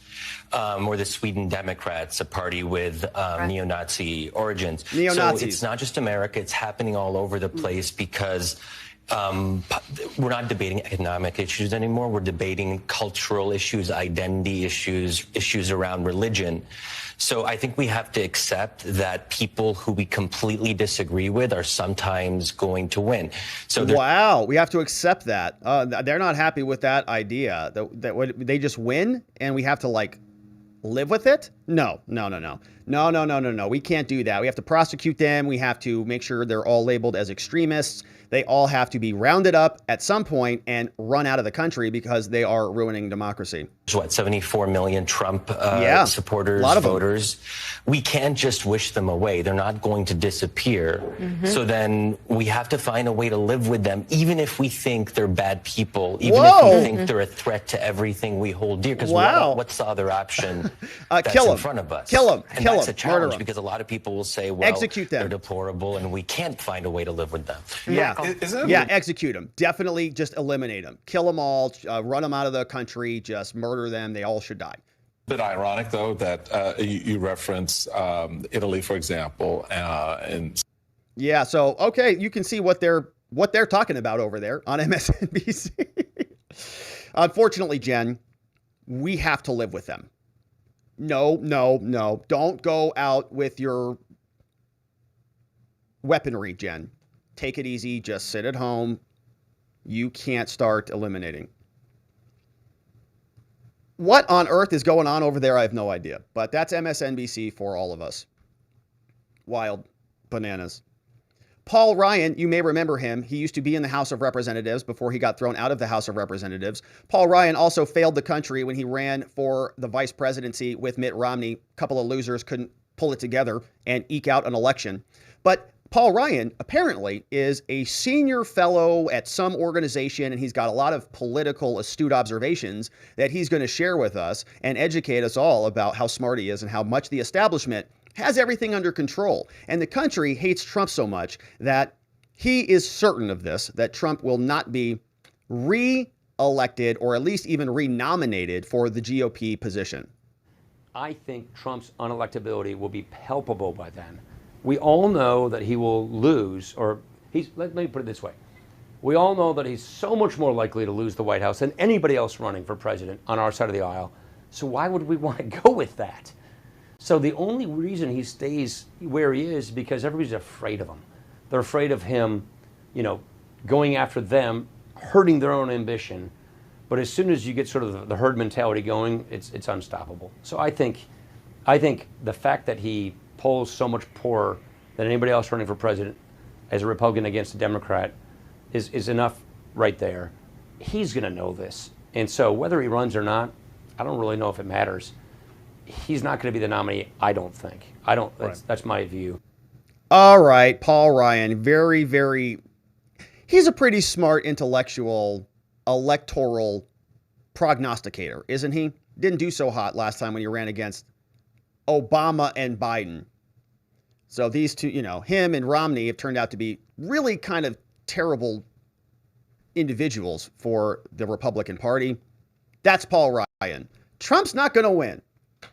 I: Or the Sweden Democrats, a party with neo-Nazi origins. So it's not just America, it's happening all over the place because we're not debating economic issues anymore. We're debating cultural issues, identity issues, issues around religion. So I think we have to accept that people who we completely disagree with are sometimes going to win. So
A: wow, we have to accept that. They're not happy with that idea that they just win and we have to like live with it? No. We can't do that. We have to prosecute them. We have to make sure they're all labeled as extremists. They all have to be rounded up at some point and run out of the country because they are ruining democracy.
I: What, 74 million Trump supporters, voters? We can't just wish them away. They're not going to disappear. So then we have to find a way to live with them, even if we think they're bad people, even if we think they're a threat to everything we hold dear. Because what's the other option that's in front of us?
A: Kill them.
I: And that's a challenge because a lot of people will say, well,
A: execute them.
I: They're deplorable and we can't find a way to live with them.
A: Execute them. Definitely just eliminate them. Kill them all, run them out of the country, just murder them. They all should die.
E: A bit ironic, though, that you reference Italy, for example, and
A: so okay, you can see what they're talking about over there on MSNBC. Unfortunately, Jen, we have to live with them. No. Don't go out with your weaponry, Jen. Take it easy. Just sit at home. You can't start eliminating. What on earth is going on over there? I have no idea. But that's MSNBC for all of us. Wild bananas. Paul Ryan, you may remember him. He used to be in the House of Representatives before he got thrown out of the House of Representatives. Paul Ryan also failed the country when he ran for the vice presidency with Mitt Romney. A couple of losers couldn't pull it together and eke out an election. But Paul Ryan apparently is a senior fellow at some organization, and he's got a lot of political astute observations that he's going to share with us and educate us all about how smart he is and how much the establishment has everything under control. And the country hates Trump so much that he is certain of this, that Trump will not be re-elected or at least even renominated for the GOP position.
J: I think Trump's unelectability will be palpable by then. We all know that he will lose, or let me put it this way. We all know that he's so much more likely to lose the White House than anybody else running for president on our side of the aisle. So why would we want to go with that? So the only reason he stays where he is because everybody's afraid of him. They're afraid of him, going after them, hurting their own ambition. But as soon as you get sort of the herd mentality going, it's unstoppable. So I think the fact that he polls so much poorer than anybody else running for president as a Republican against a Democrat is enough right there. He's going to know this. And so whether he runs or not, I don't really know if it matters. He's not going to be the nominee, I don't think. That's my view.
A: All right, Paul Ryan, very, very, he's a pretty smart intellectual electoral prognosticator, isn't he? Didn't do so hot last time when he ran against Obama and Biden. So these two, him and Romney have turned out to be really kind of terrible individuals for the Republican Party. That's Paul Ryan. Trump's not going to win.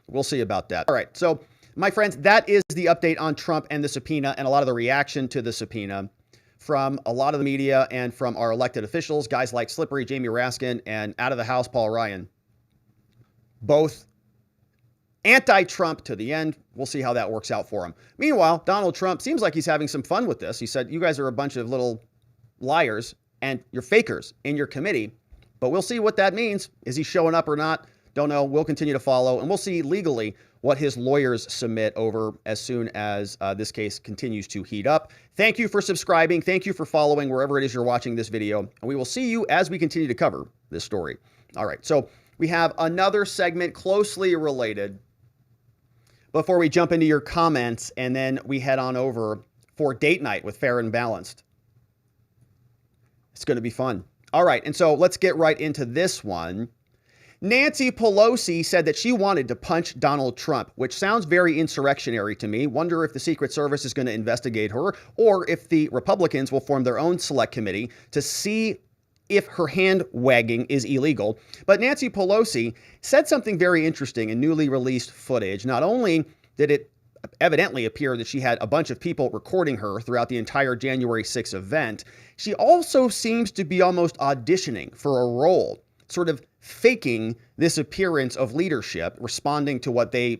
A: We'll see about that. All right. So, my friends, that is the update on Trump and the subpoena and a lot of the reaction to the subpoena from a lot of the media and from our elected officials, guys like Slippery, Jamie Raskin, and out of the House, Paul Ryan. Both anti-Trump to the end. We'll see how that works out for him. Meanwhile, Donald Trump seems like he's having some fun with this. He said, you guys are a bunch of little liars and you're fakers in your committee, but we'll see what that means. Is he showing up or not? Don't know. We'll continue to follow, and we'll see legally what his lawyers submit over as soon as this case continues to heat up. Thank you for subscribing. Thank you for following wherever it is you're watching this video, and we will see you as we continue to cover this story. All right, so we have another segment closely related before we jump into your comments, and then we head on over for date night with Fair and Balanced. It's going to be fun. All right, and so let's get right into this one. Nancy Pelosi said that she wanted to punch Donald Trump, which sounds very insurrectionary to me. Wonder if the Secret Service is going to investigate her or if the Republicans will form their own select committee to see if her hand wagging is illegal. But Nancy Pelosi said something very interesting in newly released footage. Not only did it evidently appear that she had a bunch of people recording her throughout the entire January 6th event, she also seems to be almost auditioning for a role, sort of faking this appearance of leadership, responding to what they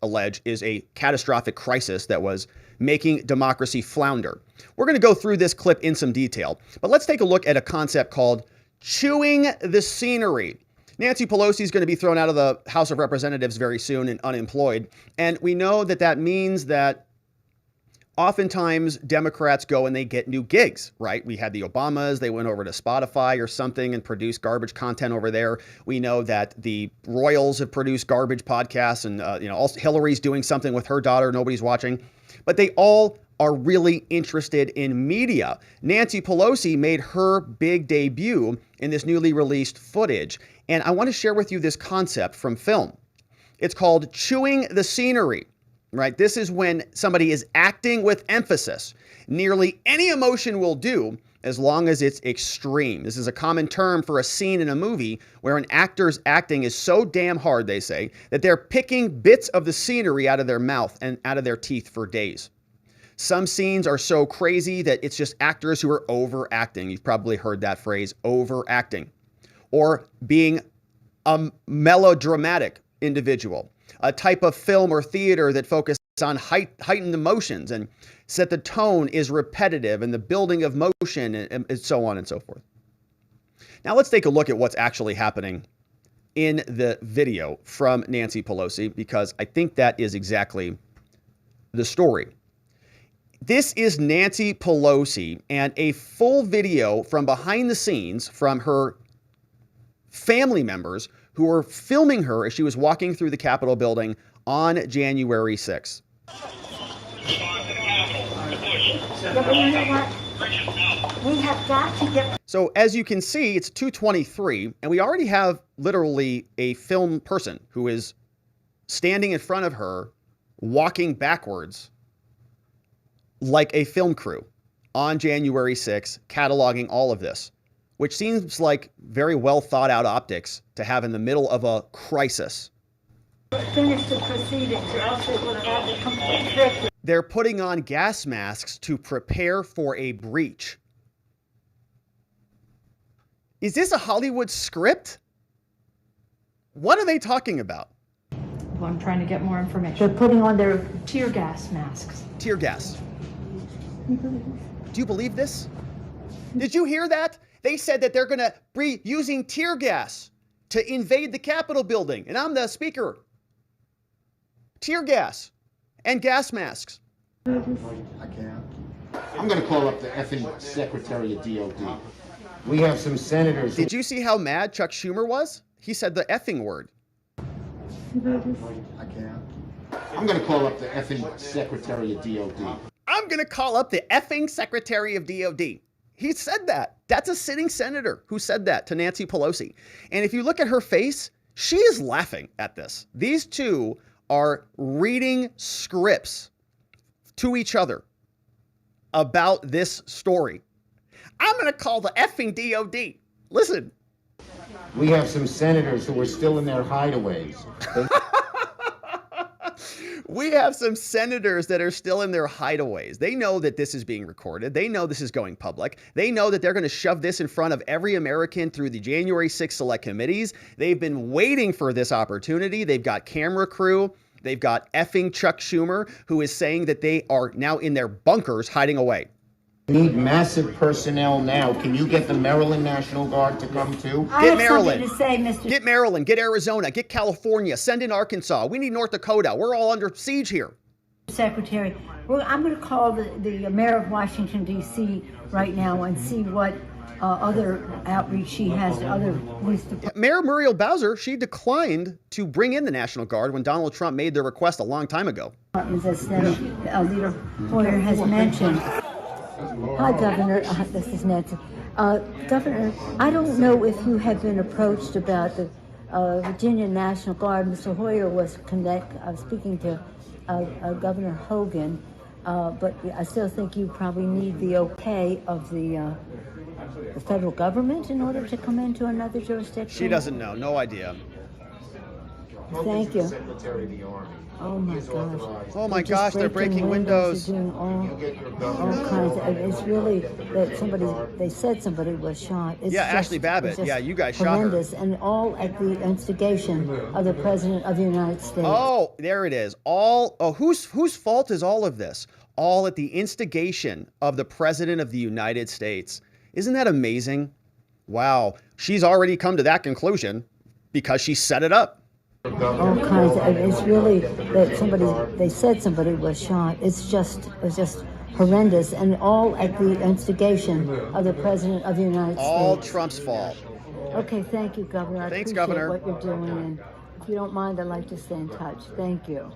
A: allege is a catastrophic crisis that was making democracy flounder. We're going to go through this clip in some detail, but let's take a look at a concept called chewing the scenery. Nancy Pelosi is going to be thrown out of the House of Representatives very soon and unemployed, and we know that that means that oftentimes Democrats go and they get new gigs, right? We had the Obamas, they went over to Spotify or something and produced garbage content over there. We know that the Royals have produced garbage podcasts and, also Hillary's doing something with her daughter. Nobody's watching, but they all are really interested in media. Nancy Pelosi made her big debut in this newly released footage. And I want to share with you this concept from film. It's called chewing the scenery. Right? This is when somebody is acting with emphasis. Nearly any emotion will do as long as it's extreme. This is a common term for a scene in a movie where an actor's acting is so damn hard, they say, that they're picking bits of the scenery out of their mouth and out of their teeth for days. Some scenes are so crazy that it's just actors who are overacting. You've probably heard that phrase, overacting. Or being a melodramatic individual. A type of film or theater that focuses on heightened emotions and set the tone is repetitive and the building of motion and so on and so forth. Now let's take a look at what's actually happening in the video from Nancy Pelosi, because I think that is exactly the story. This is Nancy Pelosi and a full video from behind the scenes from her family members who were filming her as she was walking through the Capitol building on January 6th. So as you can see, it's 2:23, and we already have literally a film person who is standing in front of her, walking backwards like a film crew on January 6th, cataloging all of this, which seems like very well thought out optics to have in the middle of a crisis.
H: Finish the proceedings, or else it will have a complete victory.
A: They're putting on gas masks to prepare for a breach. Is this a Hollywood script? What are they talking about?
K: people. I'm trying to get more information.
H: They're putting on their
K: tear gas masks.
A: Tear gas. Do you believe this? Did you hear that? They said that they're going to be using tear gas to invade the Capitol building. And I'm the speaker. Tear gas and gas masks.
L: I can't. I'm going to call up the effing Secretary of DOD. We have some senators.
A: Did you see how mad Chuck Schumer was? He said the effing word.
L: I can't. I'm going to call up the effing Secretary of DOD.
A: I'm going to call up the effing Secretary of DOD. He said that. That's a sitting senator who said that to Nancy Pelosi. And if you look at her face, she is laughing at this. These two are reading scripts to each other about this story. I'm going to call the effing DOD. Listen.
L: We have some senators who are still in their hideaways.
A: We have some senators that are still in their hideaways. They know that this is being recorded. They know this is going public. They know that they're going to shove this in front of every American through the January 6th select committees. They've been waiting for this opportunity. They've got camera crew. They've got effing Chuck Schumer, who is saying that they are now in their bunkers hiding away.
L: We need massive personnel now. Can you get the Maryland National Guard to come too?
A: Get Maryland.
H: To say, Mr.
A: Get Maryland. Get Arizona. Get California. Send in Arkansas. We need North Dakota. We're all under siege here.
H: Secretary, well, I'm going to call the mayor of Washington, D.C. right now and see what other outreach she has to other police departments.
A: Mayor Muriel Bowser, she declined to bring in the National Guard when Donald Trump made the request a long time ago.
H: As Senate Leader Hoyer has mentioned. Hi, Governor. This is Nancy. Governor, I don't know if you have been approached about the Virginia National Guard. Mr. Hoyer was speaking to Governor Hogan, but I still think you probably need the okay of the federal government in order to come into another jurisdiction.
A: She doesn't know. No idea.
H: Thank you.
L: Secretary of the Army.
H: Oh my gosh.
A: Oh my gosh, they're breaking windows.
H: They're doing all kinds of, it's really that they said somebody was shot. It's
A: yeah,
H: just,
A: Ashley Babbitt. Yeah, you guys shot her.
H: Horrendous, and all at the instigation of the President of the United States.
A: Oh, there it is. Whose fault is all of this? All at the instigation of the President of the United States. Isn't that amazing? Wow. She's already come to that conclusion because she set it up.
H: All kinds of, it's really that they said somebody was shot. It was just horrendous, and all at the instigation of the President of the United States.
A: All Trump's fault.
H: Okay, thank you, Governor.
A: Thanks,
H: I appreciate
A: Governor.
H: what you're doing, and if you don't mind, I'd like to stay in touch. Thank you.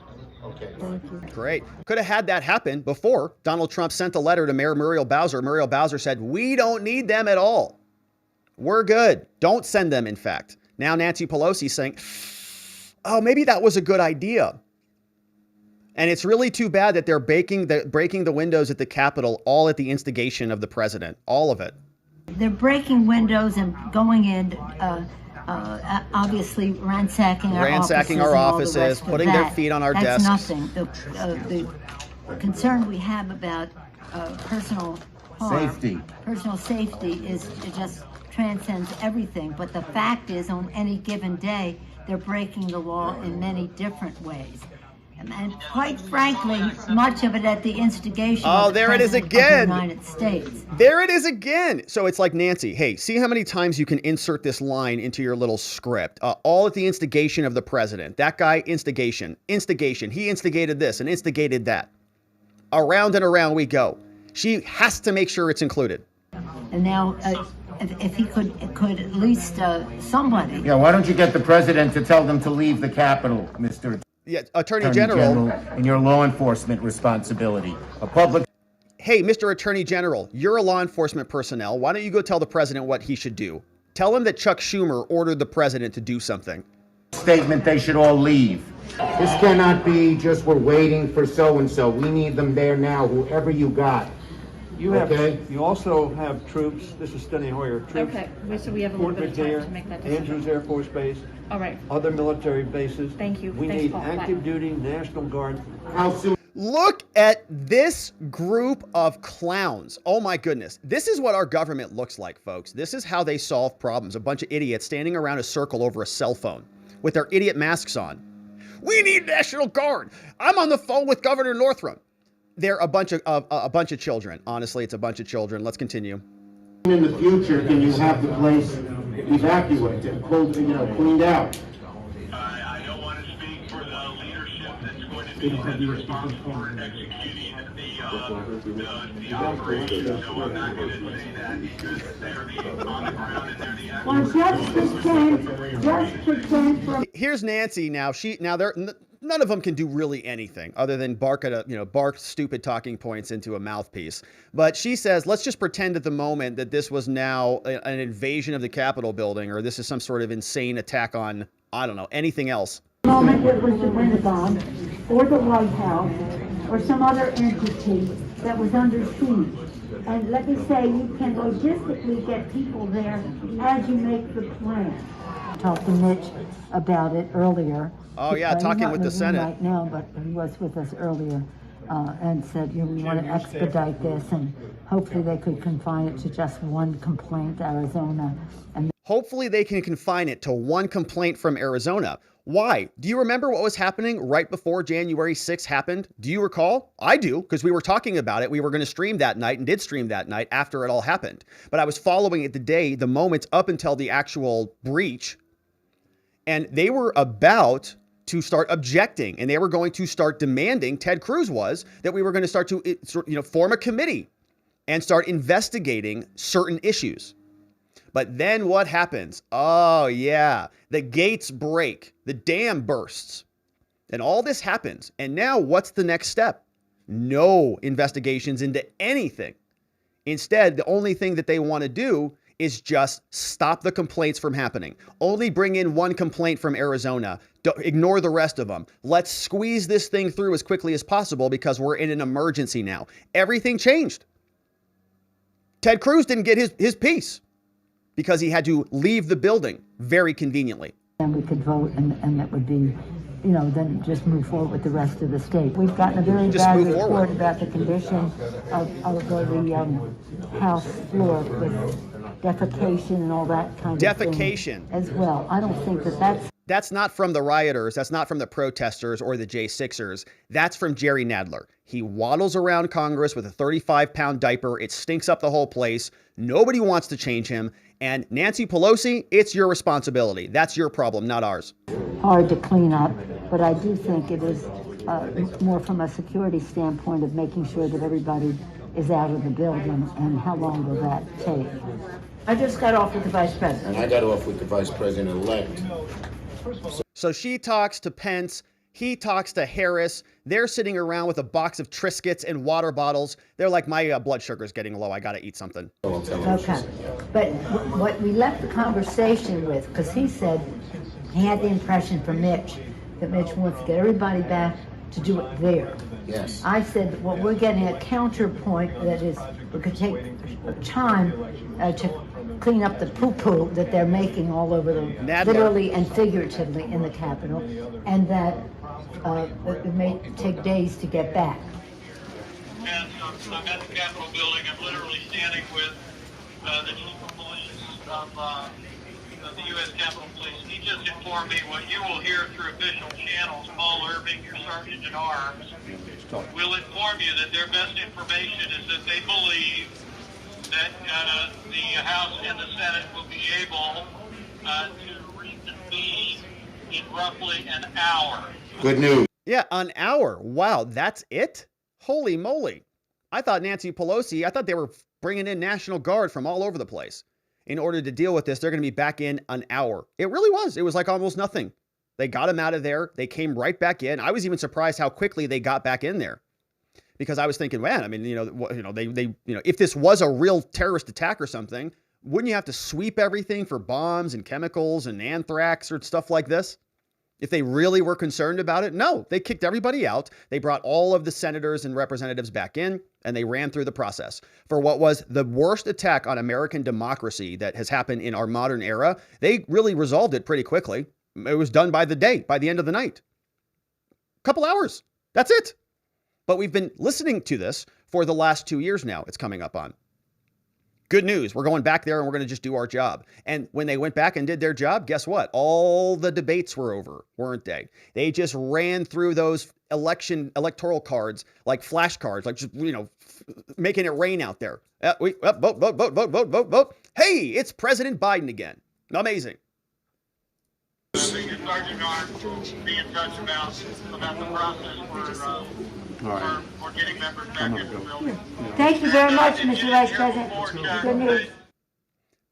L: Okay.
H: Thank you.
A: Great. Could have had that happen before Donald Trump sent a letter to Mayor Muriel Bowser. Muriel Bowser said, we don't need them at all. We're good. Don't send them, in fact. Now Nancy Pelosi saying, oh, maybe that was a good idea. And it's really too bad that they're breaking the windows at the Capitol, all at the instigation of the president. All of it.
H: They're breaking windows and going in, obviously ransacking our offices,
A: putting their feet on our desks.
H: That's nothing. The concern we have about personal harm, personal safety is it just transcends everything. But the fact is, on any given day, they're breaking the law in many different ways. And quite frankly, much of it at the instigation of the President of the United States.
A: There it is again. So it's like, Nancy, hey, see how many times you can insert this line into your little script. All at the instigation of the president. That guy, instigation. He instigated this and instigated that. Around and around we go. She has to make sure it's included.
H: And now, if he could at least somebody.
L: Yeah, why don't you get the president to tell them to leave the Capitol, Mr.
A: Yeah, Attorney General.
L: In your law enforcement responsibility.
A: Hey, Mr. Attorney General, you're a law enforcement personnel. Why don't you go tell the president what he should do? Tell him that Chuck Schumer ordered the president to do something.
L: Statement they should all leave. This cannot be just we're waiting for so-and-so. We need them there now, whoever you got.
J: You also have troops. This is Steny Hoyer. Troops.
K: Okay, so we have a little bit of time to make that decision.
J: Andrews Air Force Base.
K: All right.
J: Other military bases.
K: Thank you.
J: We need active duty National Guard.
L: How soon?
A: Look at this group of clowns. Oh my goodness. This is what our government looks like, folks. This is how they solve problems. A bunch of idiots standing around a circle over a cell phone with their idiot masks on. We need National Guard. I'm on the phone with Governor Northam. They're a bunch of children. Honestly, it's a bunch of children. Let's continue.
L: In the future, can you have the place evacuated, cleaned out?
M: I don't want to speak for the leadership that's going to be responsible for executing the operation, so I'm not going to say that because they're on the ground and they're the experts.
H: Well, just pretend for...
A: Here's Nancy now. None of them can do really anything other than bark stupid talking points into a mouthpiece. But she says, let's just pretend at the moment that this was now an invasion of the Capitol building, or this is some sort of insane attack on, I don't know, anything else.
H: The moment it was the Pentagon or the White House or some other entity that was under siege. And let me say, you can logistically get people there as you make the plan. I talked to Mitch about it earlier.
A: Oh, yeah, talking with the Senate.
H: Right now, but he was with us earlier and said, we want to expedite this, and hopefully they could confine it to just one complaint, Arizona. And
A: hopefully they can confine it to one complaint from Arizona. Why? Do you remember what was happening right before January 6th happened? Do you recall? I do, because we were talking about it. We were going to stream that night and did stream that night after it all happened. But I was following it the moments up until the actual breach. And they were about to start objecting, and they were going to start demanding, Ted Cruz was, that we were going to start to form a committee and start investigating certain issues. But then what happens? Oh, yeah, the gates break, the dam bursts, and all this happens. And now what's the next step? No investigations into anything. Instead, the only thing that they want to do is just stop the complaints from happening. Only bring in one complaint from Arizona. Ignore the rest of them. Let's squeeze this thing through as quickly as possible because we're in an emergency now. Everything changed. Ted Cruz didn't get his piece because he had to leave the building very conveniently.
H: And we could vote, and that would be, then just move forward with the rest of the state. We've gotten a very bad report about the condition of the House floor with defecation and all that kind of thing. Defecation. As well. I don't think that's
A: not from the rioters. That's not from the protesters or the J6ers. That's from Jerry Nadler. He waddles around Congress with a 35-pound diaper. It stinks up the whole place. Nobody wants to change him. And Nancy Pelosi, it's your responsibility. That's your problem, not ours.
H: Hard to clean up, but I do think it is more from a security standpoint of making sure that everybody is out of the building, and how long will that take? I just got off with the vice president.
L: And I got off with the vice president-elect.
A: So she talks to Pence. He talks to Harris. They're sitting around with a box of Triscuits and water bottles. They're like, my blood sugar's getting low. I got to eat something.
H: Okay. But what we left the conversation with, because he said he had the impression from Mitch that Mitch wants to get everybody back to do it there.
L: Yes.
H: I said, well, we're getting a counterpoint that is, we could take time to clean up the poo-poo that they're making all over the, literally and figuratively in the Capitol, and that it may take days to get back.
M: And I'm at the Capitol building. I'm literally standing with the chief of police of the U.S. Capitol Police. He just informed me what you will hear through official channels. Paul Irving, your sergeant at arms, will inform you that their best information is that they believe that the House and the Senate will be able to reconvene in roughly an hour.
L: Good news.
A: Yeah, an hour. Wow, that's it? Holy moly. I thought Nancy Pelosi, I thought they were bringing in National Guard from all over the place. In order to deal with this, they're going to be back in an hour. It really was. It was like almost nothing. They got him out of there. They came right back in. I was even surprised how quickly they got back in there. Because I was thinking, man, I mean, if this was a real terrorist attack or something, wouldn't you have to sweep everything for bombs and chemicals and anthrax or stuff like this? If they really were concerned about it? No, they kicked everybody out. They brought all of the senators and representatives back in, and they ran through the process. For what was the worst attack on American democracy that has happened in our modern era, they really resolved it pretty quickly. It was done by the end of the night. Couple hours. That's it. But we've been listening to this for the last 2 years now. It's coming up on. Good news. We're going back there and we're going to just do our job. And when they went back and did their job, guess what? All the debates were over, weren't they? They just ran through those electoral cards like flashcards, like just, making it rain out there. Vote, vote, vote, vote, vote, vote, vote, vote. Hey, it's President Biden again. Amazing.
M: Sergeant Arndt, be in touch about the process for getting members back in the building.
H: Thank you very much, Mr. Vice President. Good news.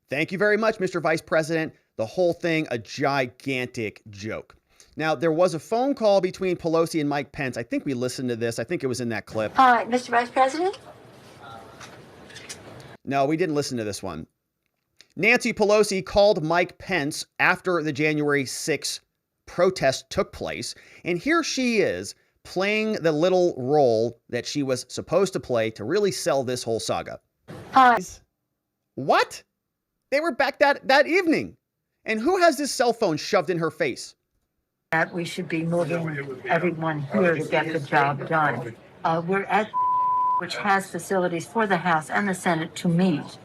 A: Thank you very much, Mr. Vice President. The whole thing, a gigantic joke. Now, there was a phone call between Pelosi and Mike Pence. I think we listened to this. I think it was in that clip.
H: Mr. Vice President?
A: No, we didn't listen to this one. Nancy Pelosi called Mike Pence after the January 6th protest took place. And here she is playing the little role that she was supposed to play to really sell this whole saga. What? They were back that evening. And who has this cell phone shoved in her face?
H: That we should be moving everyone here to get the job done. We're at which has facilities for the House and the Senate to meet.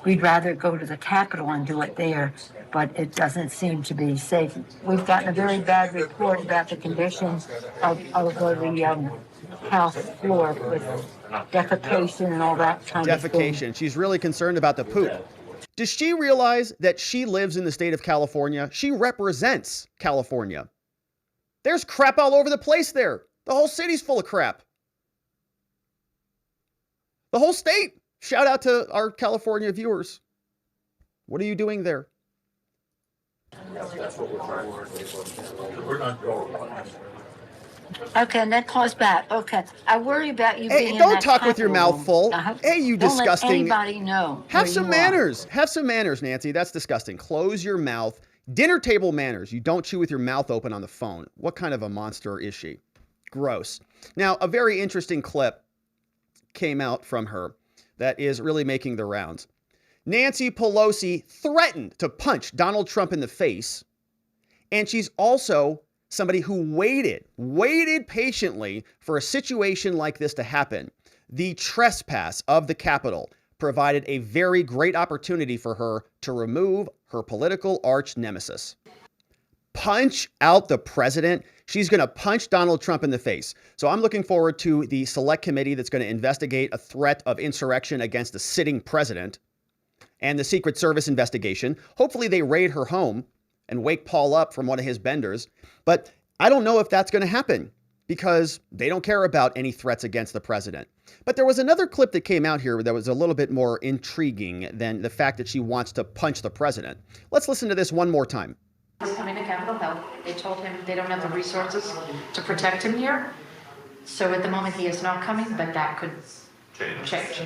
H: We'd rather go to the Capitol and do it there, but it doesn't seem to be safe. We've gotten a very bad report about the conditions of the House floor with defecation and all that kind of thing.
A: Defecation. She's really concerned about the poop. Does she realize that she lives in the state of California? She represents California. There's crap all over the place there. The whole city's full of crap. The whole state. Shout out to our California viewers. What are you doing there?
H: Okay, and that calls back. Okay, I worry about you
A: Hey,
H: being
A: don't
H: in that
A: talk with your
H: Capitol
A: mouth
H: room.
A: full. Hey, you
H: Don't
A: disgusting.
H: let anybody know.
A: Have
H: where
A: some
H: you
A: manners. Have some manners, Nancy. That's disgusting. Close your mouth. Dinner table manners. You don't chew with your mouth open on the phone. What kind of a monster is she? Gross. Now, a very interesting clip came out from her that is really making the rounds. Nancy Pelosi threatened to punch Donald Trump in the face. And she's also somebody who waited patiently for a situation like this to happen. The trespass of the Capitol provided a very great opportunity for her to remove her political arch nemesis. Punch out the president. She's going to punch Donald Trump in the face. So I'm looking forward to the select committee that's going to investigate a threat of insurrection against the sitting president and the Secret Service investigation. Hopefully they raid her home and wake Paul up from one of his benders. But I don't know if that's going to happen because they don't care about any threats against the president. But there was another clip that came out here that was a little bit more intriguing than the fact that she wants to punch the president. Let's listen to this one more time.
K: He's coming to Capitol Hill. They told him they don't have the resources to protect him here. So at the moment he is not coming, but that could change.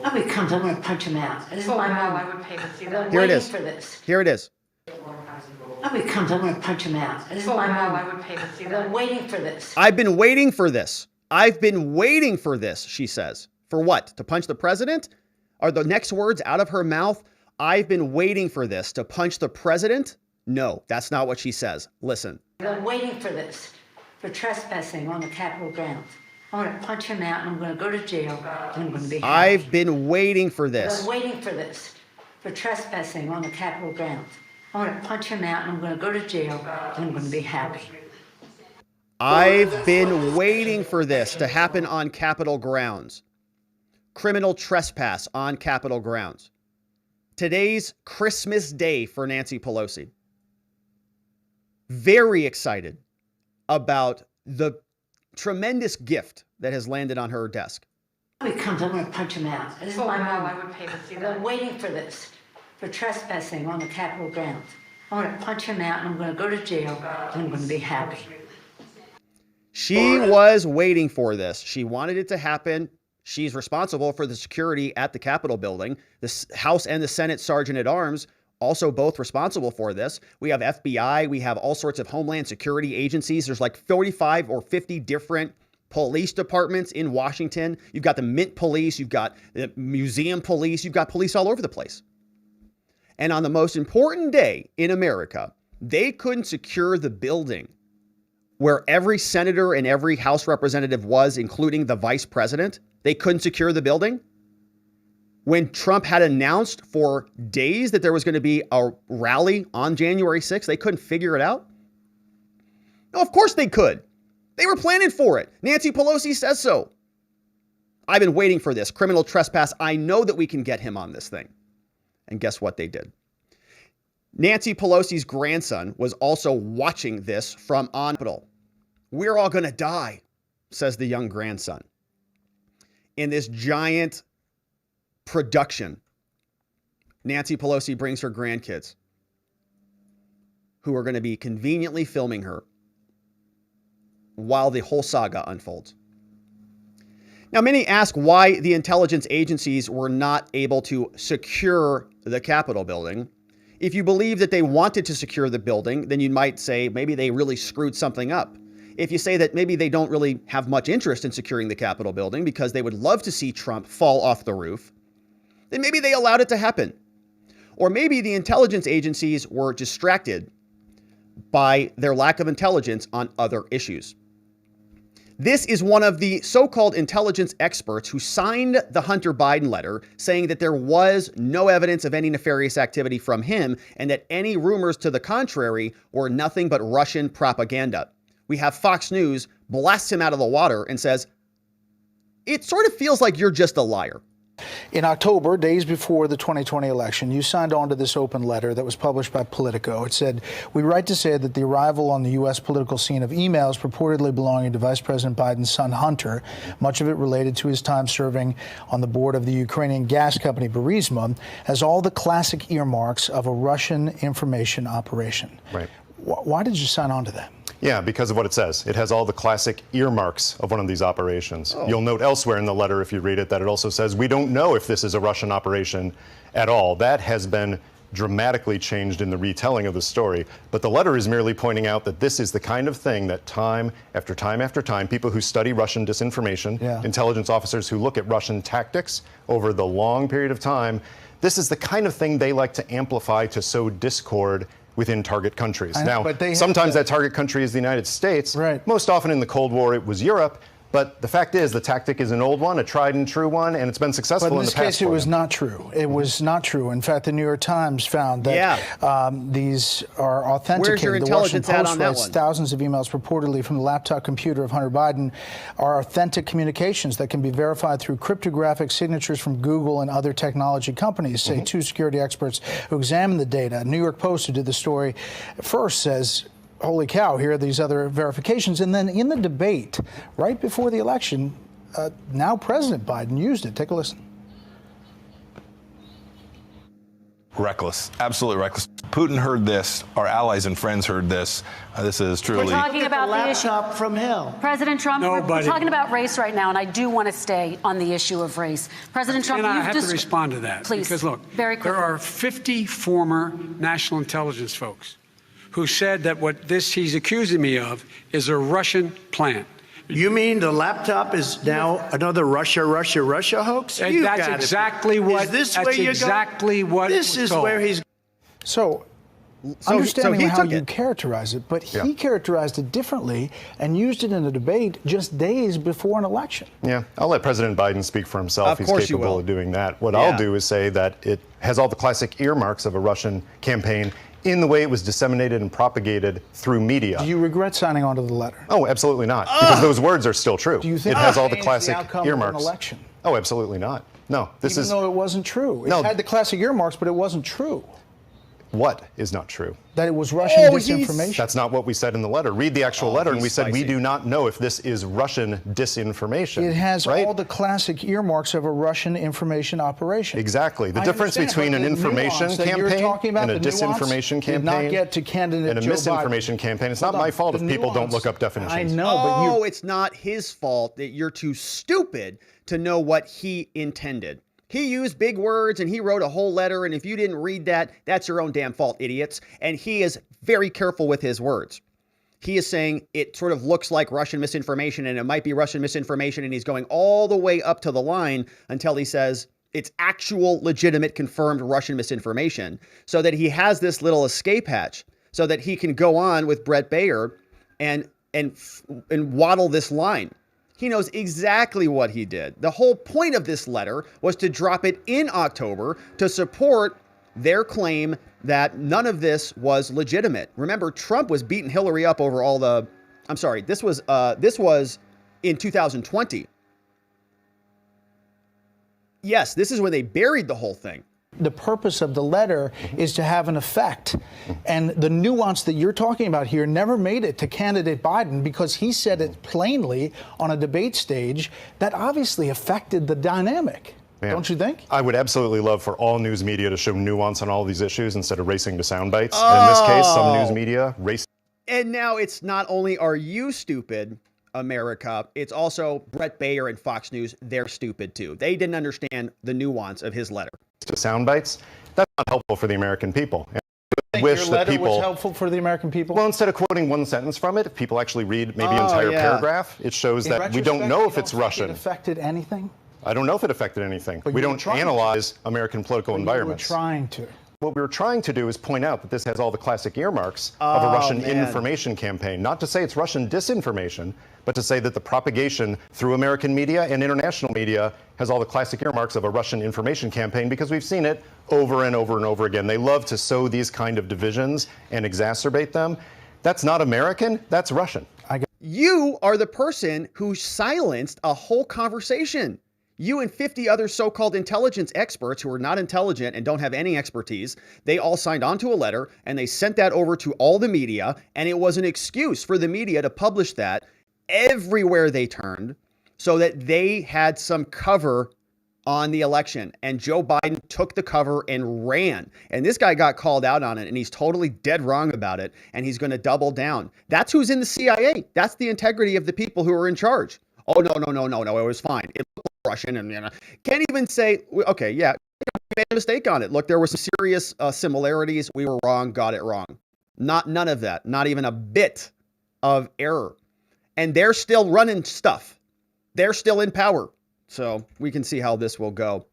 H: Oh, he comes, I'm going to punch him out. This is my mom.
K: I would pay to see that.
A: Here it is.
H: For this.
A: Here it is.
H: Oh, he comes, I'm going to punch him out. This is my mom.
K: I would pay to see that.
H: I'm waiting for this.
A: I've been waiting for this. I've been waiting for this, she says. For what? To punch the president? Are the next words out of her mouth? I've been waiting for this. To punch the president? No, that's not what she says. Listen.
H: I'm waiting for this, for trespassing on the Capitol grounds. I'm going to punch him out and I'm going to go to jail and I'm going to be happy.
A: I've been waiting for this.
H: I'm waiting for this, for trespassing on the Capitol grounds. I'm going to punch him out and I'm going to go to jail and I'm going to be happy.
A: I've been waiting for this to happen on Capitol grounds. Criminal trespass on Capitol grounds. Today's Christmas Day for Nancy Pelosi. Very excited about the tremendous gift that has landed on her desk.
H: He comes, I'm going to punch him out. This is my mom.
K: I would pay to see that.
H: I'm waiting for this, for trespassing on the Capitol grounds. I'm going to punch him out and I'm going to go to jail and I'm going to be happy.
A: She was waiting for this. She wanted it to happen. She's responsible for the security at the Capitol building. The House and the Senate Sergeant at Arms also both responsible for this. We have FBI. We have all sorts of Homeland Security agencies. There's like 45 or 50 different police departments in Washington. You've got the Mint Police. You've got the Museum Police. You've got police all over the place. And on the most important day in America, they couldn't secure the building where every senator and every House representative was, including the vice president. They couldn't secure the building. when Trump had announced for days that there was going to be a rally on January 6th, they couldn't figure it out? No, of course they could. They were planning for it. Nancy Pelosi says so. I've been waiting for this. Criminal trespass. I know that we can get him on this thing. And guess what they did? Nancy Pelosi's grandson was also watching this from on Capitol. We're all going to die, says the young grandson. In this giant production, Nancy Pelosi brings her grandkids, who are going to be conveniently filming her while the whole saga unfolds. Now, many ask why the intelligence agencies were not able to secure the Capitol building. If you believe that they wanted to secure the building, then you might say maybe they really screwed something up. If you say that maybe they don't really have much interest in securing the Capitol building because they would love to see Trump fall off the roof, then maybe they allowed it to happen. Or maybe the intelligence agencies were distracted by their lack of intelligence on other issues. This is one of the so-called intelligence experts who signed the Hunter Biden letter saying that there was no evidence of any nefarious activity from him and that any rumors to the contrary were nothing but Russian propaganda. We have Fox News blasts him out of the water and says, it sort of feels like you're just a liar.
N: In October, days before the 2020 election, you signed on to this open letter that was published by Politico. It said, we write to say that the arrival on the U.S. political scene of emails purportedly belonging to Vice President Biden's son, Hunter, much of it related to his time serving on the board of the Ukrainian gas company Burisma, has all the classic earmarks of a Russian information operation.
O: Right.
N: Why did you sign on to that?
O: Yeah, because of what it says. It has all the classic earmarks of one of these operations.
A: Oh.
O: You'll note elsewhere in the letter, if you read it, that it also says, we don't know if this is a Russian operation at all. That has been dramatically changed in the retelling of the story. But the letter is merely pointing out that this is the kind of thing that time after time after time, people who study Russian disinformation, intelligence officers who look at Russian tactics over the long period of time, this is the kind of thing they like to amplify to sow discord within target countries. Now, sometimes that target country is the United States.
N: Right.
O: Most often in the Cold War, it was Europe. But the fact is, the tactic is an old one, a tried and true one, and it's been successful in the past.
N: But in this case, it was not true. It was not true. In fact, the New York Times found that these are authenticated.
A: Where's your intelligence
N: the Washington
A: at on
N: Post
A: that
N: writes
A: one?
N: thousands of emails purportedly from the laptop computer of Hunter Biden are authentic communications that can be verified through cryptographic signatures from Google and other technology companies, say two security experts who examined the data. New York Post, who did the story first, says, holy cow, here are these other verifications. And then in the debate, right before the election, now President Biden used it. Take a listen.
P: Reckless, absolutely reckless. Putin heard this. Our allies and friends heard this. This is truly.
Q: We're talking about the issue
F: from hell.
Q: President Trump, we're talking about race right now, and I do want to stay on the issue of race. President Trump,
R: and I have to respond to that.
Q: Please,
R: because look,
Q: very quickly.
R: there are 50 former national intelligence folks who said that what he's accusing me of is a Russian plant.
F: You mean the laptop is now another Russia hoax?
R: That's exactly what.
F: This is where he's.
N: So understanding how you characterize it, but he characterized it differently and used it in a debate just days before an election.
O: Yeah, I'll let President Biden speak for himself. He's capable of doing that. What I'll do is say that it has all the classic earmarks of a Russian campaign in the way it was disseminated and propagated through media.
N: Do you regret signing on to the letter?
O: Oh, absolutely not, because those words are still true.
N: Do you think
O: it has all the
N: changed
O: classic
N: outcome
O: earmarks?
N: Of an election?
O: Oh, absolutely not. No,
N: Even though it wasn't true. It had the classic earmarks, but it wasn't true.
O: What is not true?
N: That it was Russian disinformation.
O: That's not what we said in the letter. Read the actual letter, and we said we do not know if this is Russian disinformation.
N: It has all the classic earmarks of a Russian information operation.
O: Exactly. The difference between an information campaign and a disinformation campaign and a misinformation campaign, it's not my fault if people don't look up definitions.
N: I know,
A: but it's not his fault that you're too stupid to know what he intended. He used big words and he wrote a whole letter, and if you didn't read that, that's your own damn fault, idiots. And he is very careful with his words. He is saying it sort of looks like Russian misinformation and it might be Russian misinformation, and he's going all the way up to the line until he says it's actual, legitimate, confirmed Russian misinformation, so that he has this little escape hatch so that he can go on with Brett Baer and waddle this line. He knows exactly what he did. The whole point of this letter was to drop it in October to support their claim that none of this was legitimate. Remember, Trump was beating Hillary up over all the, I'm sorry, this was in 2020. Yes, this is when they buried the whole thing.
N: The purpose of the letter is to have an effect. And the nuance that you're talking about here never made it to candidate Biden because he said it plainly on a debate stage that obviously affected the dynamic. Man, don't you think?
O: I would absolutely love for all news media to show nuance on all these issues instead of racing to sound bites. In this case, some news media race.
A: And now it's not only are you stupid, America, it's also Brett Baer and Fox News. They're stupid too. They didn't understand the nuance of his letter.
O: To sound bites, that's not helpful for the American people. And I
N: think
O: wish
N: your
O: that
N: letter
O: people
N: was helpful for the American people?
O: Well, instead of quoting one sentence from it, if people actually read maybe an entire paragraph, it shows that we don't know if it's Russian.
N: It affected anything?
O: I don't know if it affected anything. We don't analyze American political environments.
N: We were trying to.
O: What we were trying to do is point out that this has all the classic earmarks of a Russian information campaign. Not to say it's Russian disinformation, but to say that the propagation through American media and international media has all the classic earmarks of a Russian information campaign because we've seen it over and over and over again. They love to sow these kind of divisions and exacerbate them. That's not American, that's Russian.
A: You are the person who silenced a whole conversation. You and 50 other so-called intelligence experts who are not intelligent and don't have any expertise, they all signed onto a letter and they sent that over to all the media, and it was an excuse for the media to publish that everywhere they turned so that they had some cover on the election. And Joe Biden took the cover and ran. And this guy got called out on it, and he's totally dead wrong about it, and he's going to double down. That's who's in the CIA. That's the integrity of the people who are in charge. Oh, no, it was fine. It looked Russian, and can't even say, okay, yeah, we made a mistake on it. Look, there were some serious similarities. We were wrong, got it wrong. None of that, not even a bit of error. And they're still running stuff. They're still in power. So we can see how this will go.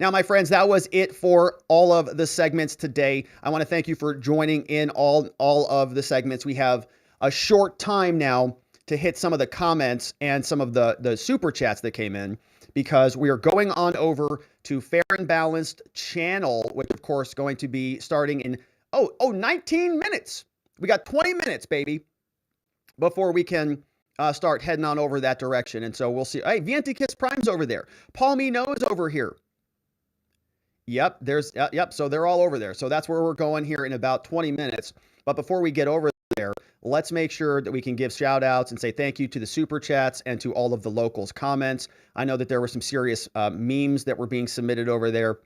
A: Now, my friends, that was it for all of the segments today. I want to thank you for joining in all of the segments. We have a short time now to hit some of the comments and some of the super chats that came in, because we are going on over to Fair and Balanced channel, which of course is going to be starting in 19 minutes. We got 20 minutes, baby, before we can start heading on over that direction. And so we'll see. Hey, Vienti Kiss Prime's over there. Paul Mino's over here. Yep, so they're all over there. So that's where we're going here in about 20 minutes. But before we get over there, let's make sure that we can give shout outs and say thank you to the super chats and to all of the locals' comments. I know that there were some serious memes that were being submitted over there.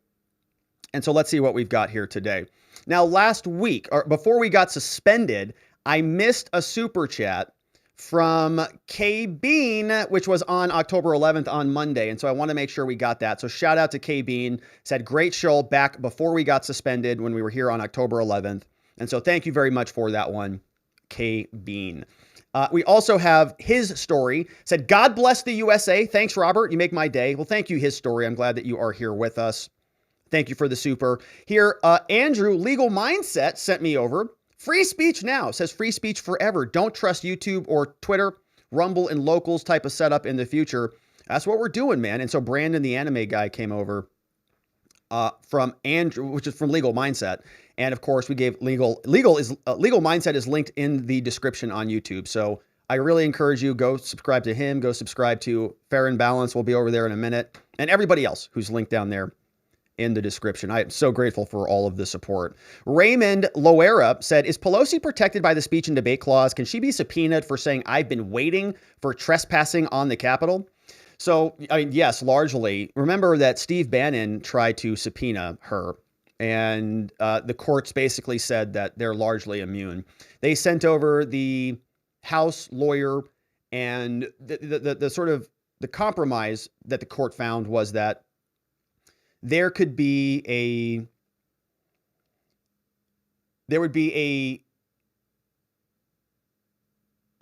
A: And so let's see what we've got here today. Now, last week, or before we got suspended, I missed a super chat from K Bean, which was on October 11th on Monday. And so I want to make sure we got that. So shout out to K Bean. Said great show back before we got suspended when we were here on October 11th. And so thank you very much for that one, K Bean. We also have his story. Said, God bless the USA. Thanks, Robert. You make my day. Well, thank you, his story. I'm glad that you are here with us. Thank you for the super. Here, Andrew, Legal Mindset, sent me over. Free speech now. Says free speech forever. Don't trust YouTube or Twitter, Rumble, and locals type of setup in the future. That's what we're doing, man. And so Brandon, the anime guy, came over from Andrew, which is from Legal Mindset. And of course, we gave Legal Mindset is linked in the description on YouTube. So I really encourage you, go subscribe to him, go subscribe to Fair and Balanced. We'll be over there in a minute. And everybody else who's linked down there in the description. I am so grateful for all of the support. Raymond Loera said, is Pelosi protected by the speech and debate clause? Can she be subpoenaed for saying, I've been waiting for trespassing on the Capitol? So, I mean, yes, largely. Remember that Steve Bannon tried to subpoena her, and the courts basically said that they're largely immune. They sent over the House lawyer, and the sort of the compromise that the court found was that there would be a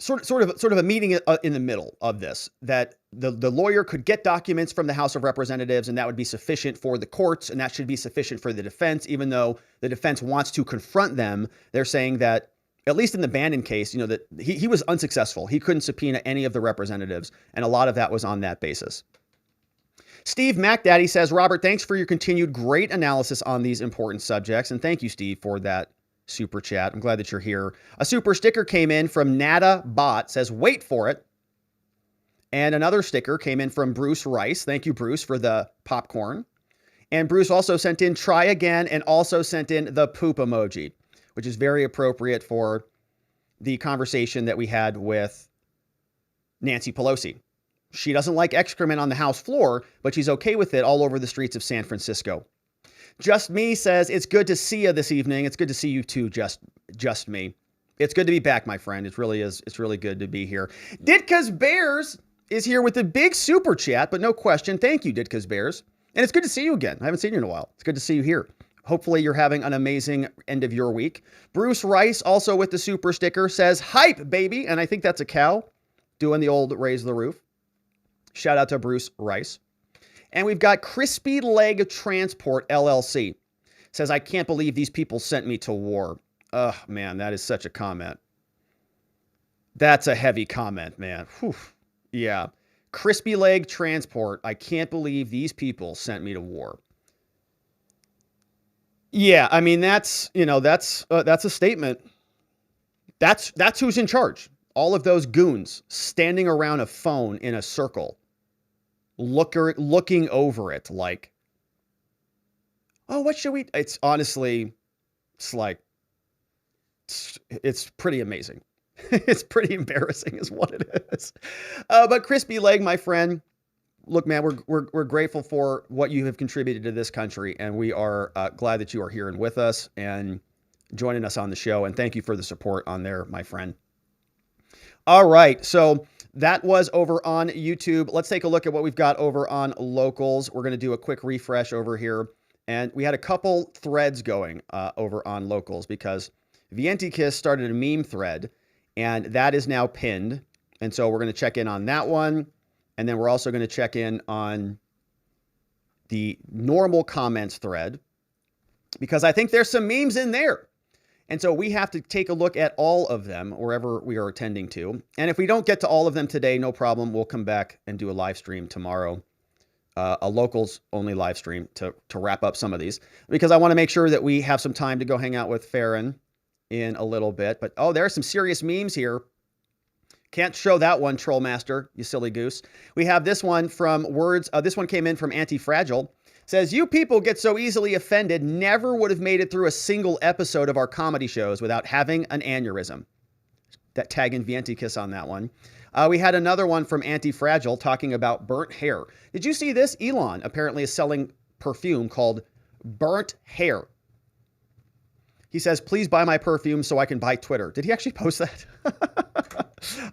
A: sort of a meeting in the middle of this, that the lawyer could get documents from the House of Representatives, and that would be sufficient for the courts, and that should be sufficient for the defense, even though the defense wants to confront them. They're saying that at least in the Bannon case, that he was unsuccessful. He couldn't subpoena any of the representatives, and a lot of that was on that basis. Steve MacDaddy says, Robert, thanks for your continued great analysis on these important subjects. And thank you, Steve, for that super chat. I'm glad that you're here. A super sticker came in from Nada Bot, says, wait for it. And another sticker came in from Bruce Rice. Thank you, Bruce, for the popcorn. And Bruce also sent in try again and also sent in the poop emoji, which is very appropriate for the conversation that we had with Nancy Pelosi. She doesn't like excrement on the House floor, but she's okay with it all over the streets of San Francisco. Just Me says, it's good to see you this evening. It's good to see you too, Just Me. It's good to be back, my friend. It really is. It's really good to be here. Ditka's Bears is here with a big super chat, but no question. Thank you, Ditka's Bears. And it's good to see you again. I haven't seen you in a while. It's good to see you here. Hopefully you're having an amazing end of your week. Bruce Rice, also with the super sticker, says, hype, baby. And I think that's a cow doing the old raise the roof. Shout out to Bruce Rice. And we've got Crispy Leg Transport LLC. Says, I can't believe these people sent me to war. Ugh, man, that is such a comment. That's a heavy comment, man. Whew. Yeah. Crispy Leg Transport. I can't believe these people sent me to war. Yeah, I mean, that's a statement. That's who's in charge. All of those goons standing around a phone in a circle, looking over it like, oh, what should we? It's honestly, it's pretty amazing. It's pretty embarrassing is what it is. But Crispy Leg, my friend, look, man, we're grateful for what you have contributed to this country, and we are glad that you are here and with us and joining us on the show. And thank you for the support on there, my friend. All right, so that was over on YouTube. Let's take a look at what we've got over on Locals. We're going to do a quick refresh over here. And we had a couple threads going over on Locals because Vientikis started a meme thread, and that is now pinned. And so we're going to check in on that one. And then we're also going to check in on the normal comments thread because I think there's some memes in there. And so we have to take a look at all of them wherever we are attending to. And if we don't get to all of them today, no problem. We'll come back and do a live stream tomorrow, a Locals only live stream to wrap up some of these because I want to make sure that we have some time to go hang out with Farron in a little bit. But, oh, there are some serious memes here. Can't show that one, Trollmaster, you silly goose. We have this one from Words. This one came in from Anti-Fragile. Says, you people get so easily offended, never would have made it through a single episode of our comedy shows without having an aneurysm. That tagging Vientikis on that one. We had another one from Anti-Fragile talking about burnt hair. Did you see this? Elon apparently is selling perfume called Burnt Hair. He says, please buy my perfume so I can buy Twitter. Did he actually post that?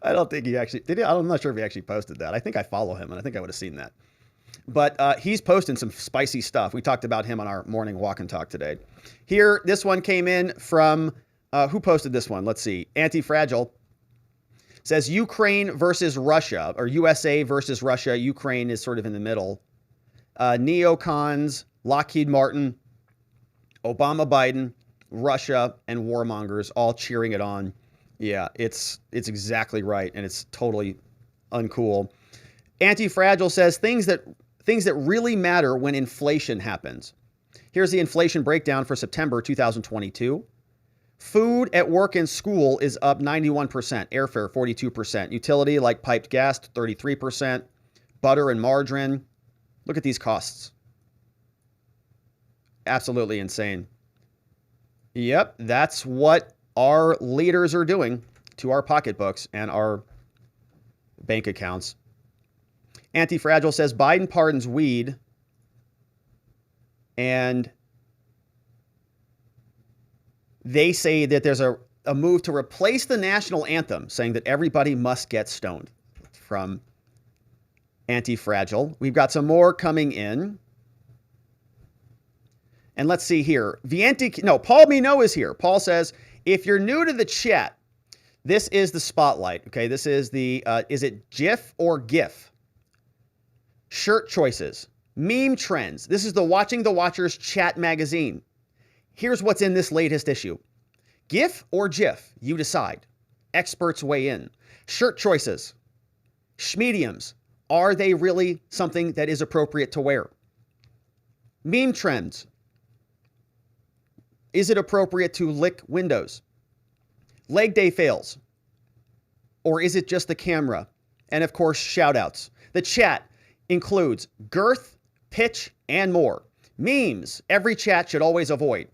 A: I don't think he actually did. I'm not sure if he actually posted that. I think I follow him and I think I would have seen that. But he's posting some spicy stuff. We talked about him on our morning walk and talk today. Here, this one came in from, who posted this one? Let's see. Anti-Fragile says Ukraine versus Russia, or USA versus Russia. Ukraine is sort of in the middle. Neocons, Lockheed Martin, Obama, Biden, Russia, and warmongers all cheering it on. Yeah, it's exactly right, and it's totally uncool. Anti-Fragile says things that really matter when inflation happens. Here's the inflation breakdown for September 2022. Food at work and school is up 91%, airfare 42%, utility like piped gas 33%, butter and margarine. Look at these costs. Absolutely insane. Yep, that's what our leaders are doing to our pocketbooks and our bank accounts. Anti-Fragile says Biden pardons weed and they say that there's a move to replace the national anthem, saying that everybody must get stoned. From Anti-Fragile. We've got some more coming in. And let's see here. Paul Mino is here. Paul says, if you're new to the chat, this is the spotlight. Okay, this is the, is it GIF or GIF? Shirt choices, meme trends. This is the Watching the Watchers chat magazine. Here's what's in this latest issue. GIF or GIF, you decide. Experts weigh in. Shirt choices. Schmediums. Are they really something that is appropriate to wear? Meme trends. Is it appropriate to lick windows? Leg day fails. Or is it just the camera? And of course, shout outs. The chat includes girth, pitch, and more. Memes. Every chat should always avoid.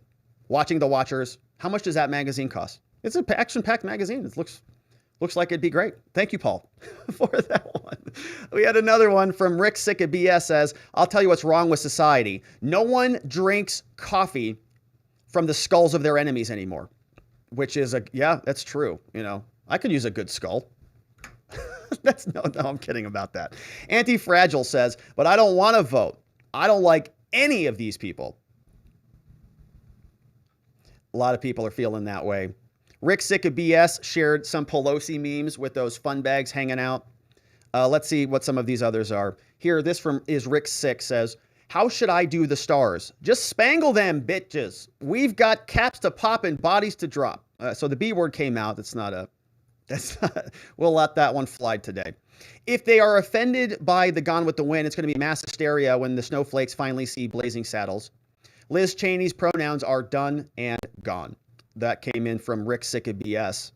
A: Watching the Watchers. How much does that magazine cost? It's an action-packed magazine. It looks like it'd be great. Thank you, Paul, for that one. We had another one from Rick Sick of BS says, I'll tell you what's wrong with society. No one drinks coffee from the skulls of their enemies anymore, which is that's true. You know, I could use a good skull. No, I'm kidding about that. Anti-Fragile says, but I don't want to vote. I don't like any of these people. A lot of people are feeling that way. Rick Sick of BS shared some Pelosi memes with those fun bags hanging out. Let's see what some of these others are. Here, this is Rick Sick says, how should I do the stars? Just spangle them, bitches. We've got caps to pop and bodies to drop. So the B word came out. We'll let that one fly today. If they are offended by the Gone with the Wind, it's going to be mass hysteria when the snowflakes finally see blazing saddles. Liz Cheney's pronouns are done and gone. That came in from Rick Sick of BS.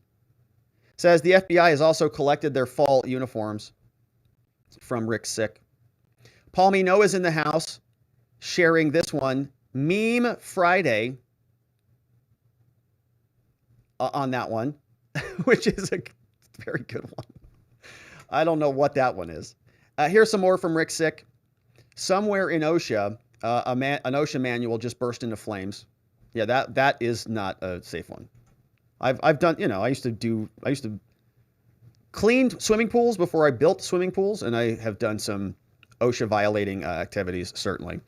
A: Says the FBI has also collected their fall uniforms. From Rick Sick. Paul Mino is in the house sharing this one. Meme Friday on that one, which is a very good one. I don't know what that one is. Here's some more from Rick Sick. Somewhere in OSHA, an OSHA manual just burst into flames. Yeah, that is not a safe one. I've done, I used to clean swimming pools before I built swimming pools, and I have done some OSHA violating activities, certainly.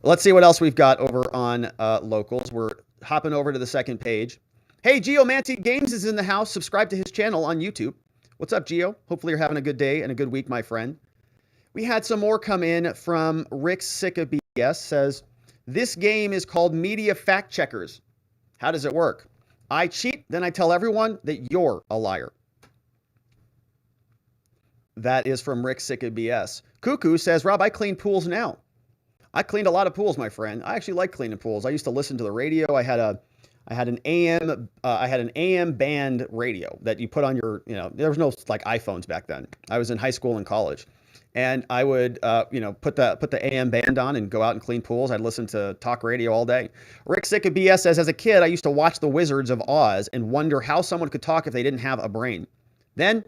A: Let's see what else we've got over on locals. We're hopping over to the second page. Hey, Geomantic Games is in the house. Subscribe to his channel on YouTube. What's up, Geo? Hopefully you're having a good day and a good week, my friend. We had some more come in from Rick Sick of BS says, this game is called Media Fact Checkers. How does it work? I cheat, then I tell everyone that you're a liar. That is from Rick Sick of BS. Cuckoo says, Rob, I clean pools now. I cleaned a lot of pools, my friend. I actually like cleaning pools. I used to listen to the radio. I had an AM band radio that you put on your, there was no like iPhones back then. I was in high school and college. And I would, put the AM band on and go out and clean pools. I'd listen to talk radio all day. Rick Sick of BS says, as a kid, I used to watch The Wizards of Oz and wonder how someone could talk if they didn't have a brain. Then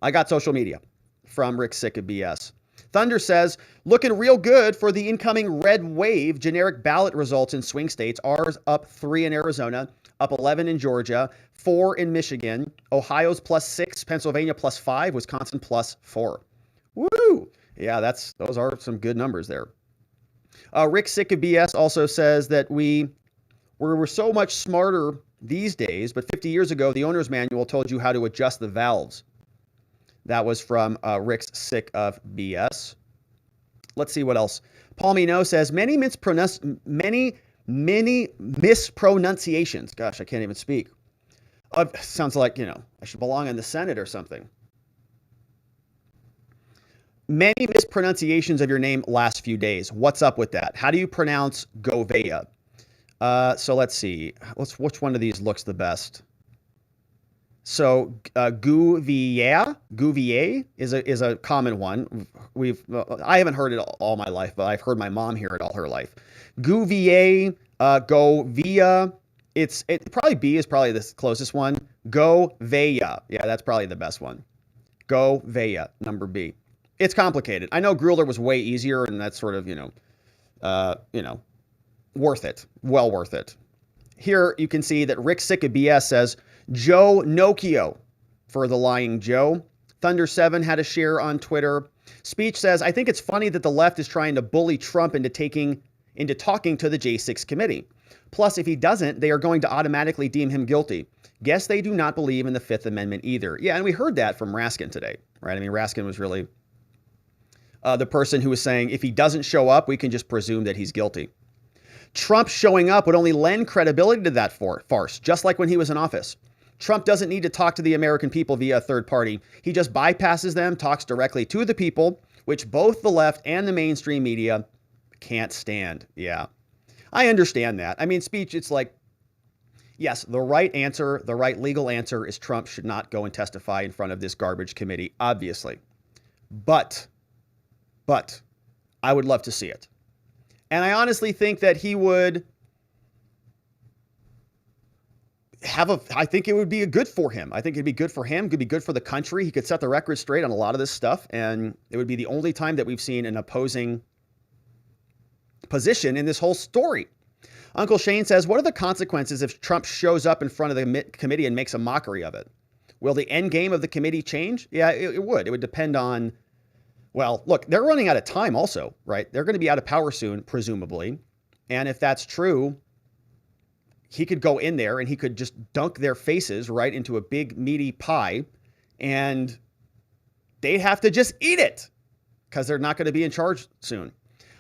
A: I got social media. From Rick Sick of BS. Thunder says, looking real good for the incoming red wave. Generic ballot results in swing states. Ours up 3 in Arizona, up 11 in Georgia, 4 in Michigan. Ohio's +6, Pennsylvania +5, Wisconsin +4. Woo! Yeah, those are some good numbers there. Rick Sick of BS also says that we're so much smarter these days, but 50 years ago, the owner's manual told you how to adjust the valves. That was from Rick's Sick of BS. Let's see what else. Paul Mino says, many mispronunciations. Gosh, I can't even speak. Sounds like, I should belong in the Senate or something. Many mispronunciations of your name last few days. What's up with that? How do you pronounce Govea? So let's see. Which one of these looks the best? So Gouvier is a common one. I haven't heard it all my life, but I've heard my mom hear it all her life. Gouvier, Govia. It probably B is probably the closest one. Govea. Yeah, that's probably the best one. Govea, number B. It's complicated. I know Grueller was way easier, and that's sort of worth it. Well worth it. Here you can see that Rick Sick of BS says, Joe Nokio for the lying Joe. Thunder7 had a share on Twitter. Speech says, I think it's funny that the left is trying to bully Trump into talking to the J6 committee. Plus, if he doesn't, they are going to automatically deem him guilty. Guess they do not believe in the Fifth Amendment either. Yeah, and we heard that from Raskin today, right? I mean, Raskin was really the person who was saying, if he doesn't show up, we can just presume that he's guilty. Trump showing up would only lend credibility to that farce, just like when he was in office. Trump doesn't need to talk to the American people via a third party. He just bypasses them, talks directly to the people, which both the left and the mainstream media can't stand. Yeah, I understand that. I mean, speech, it's like, yes, the right answer, the right legal answer is Trump should not go and testify in front of this garbage committee, obviously. But I would love to see it. And I honestly think that he would I think it would be good for him. I think it'd be good for him. It could be good for the country. He could set the record straight on a lot of this stuff. And it would be the only time that we've seen an opposing position in this whole story. Uncle Shane says, what are the consequences if Trump shows up in front of the committee and makes a mockery of it? Will the end game of the committee change? Yeah, it would. It would depend on, well, look, they're running out of time also, right? They're going to be out of power soon, presumably. And if that's true, he could go in there and he could just dunk their faces right into a big meaty pie and they'd have to just eat it because they're not going to be in charge soon.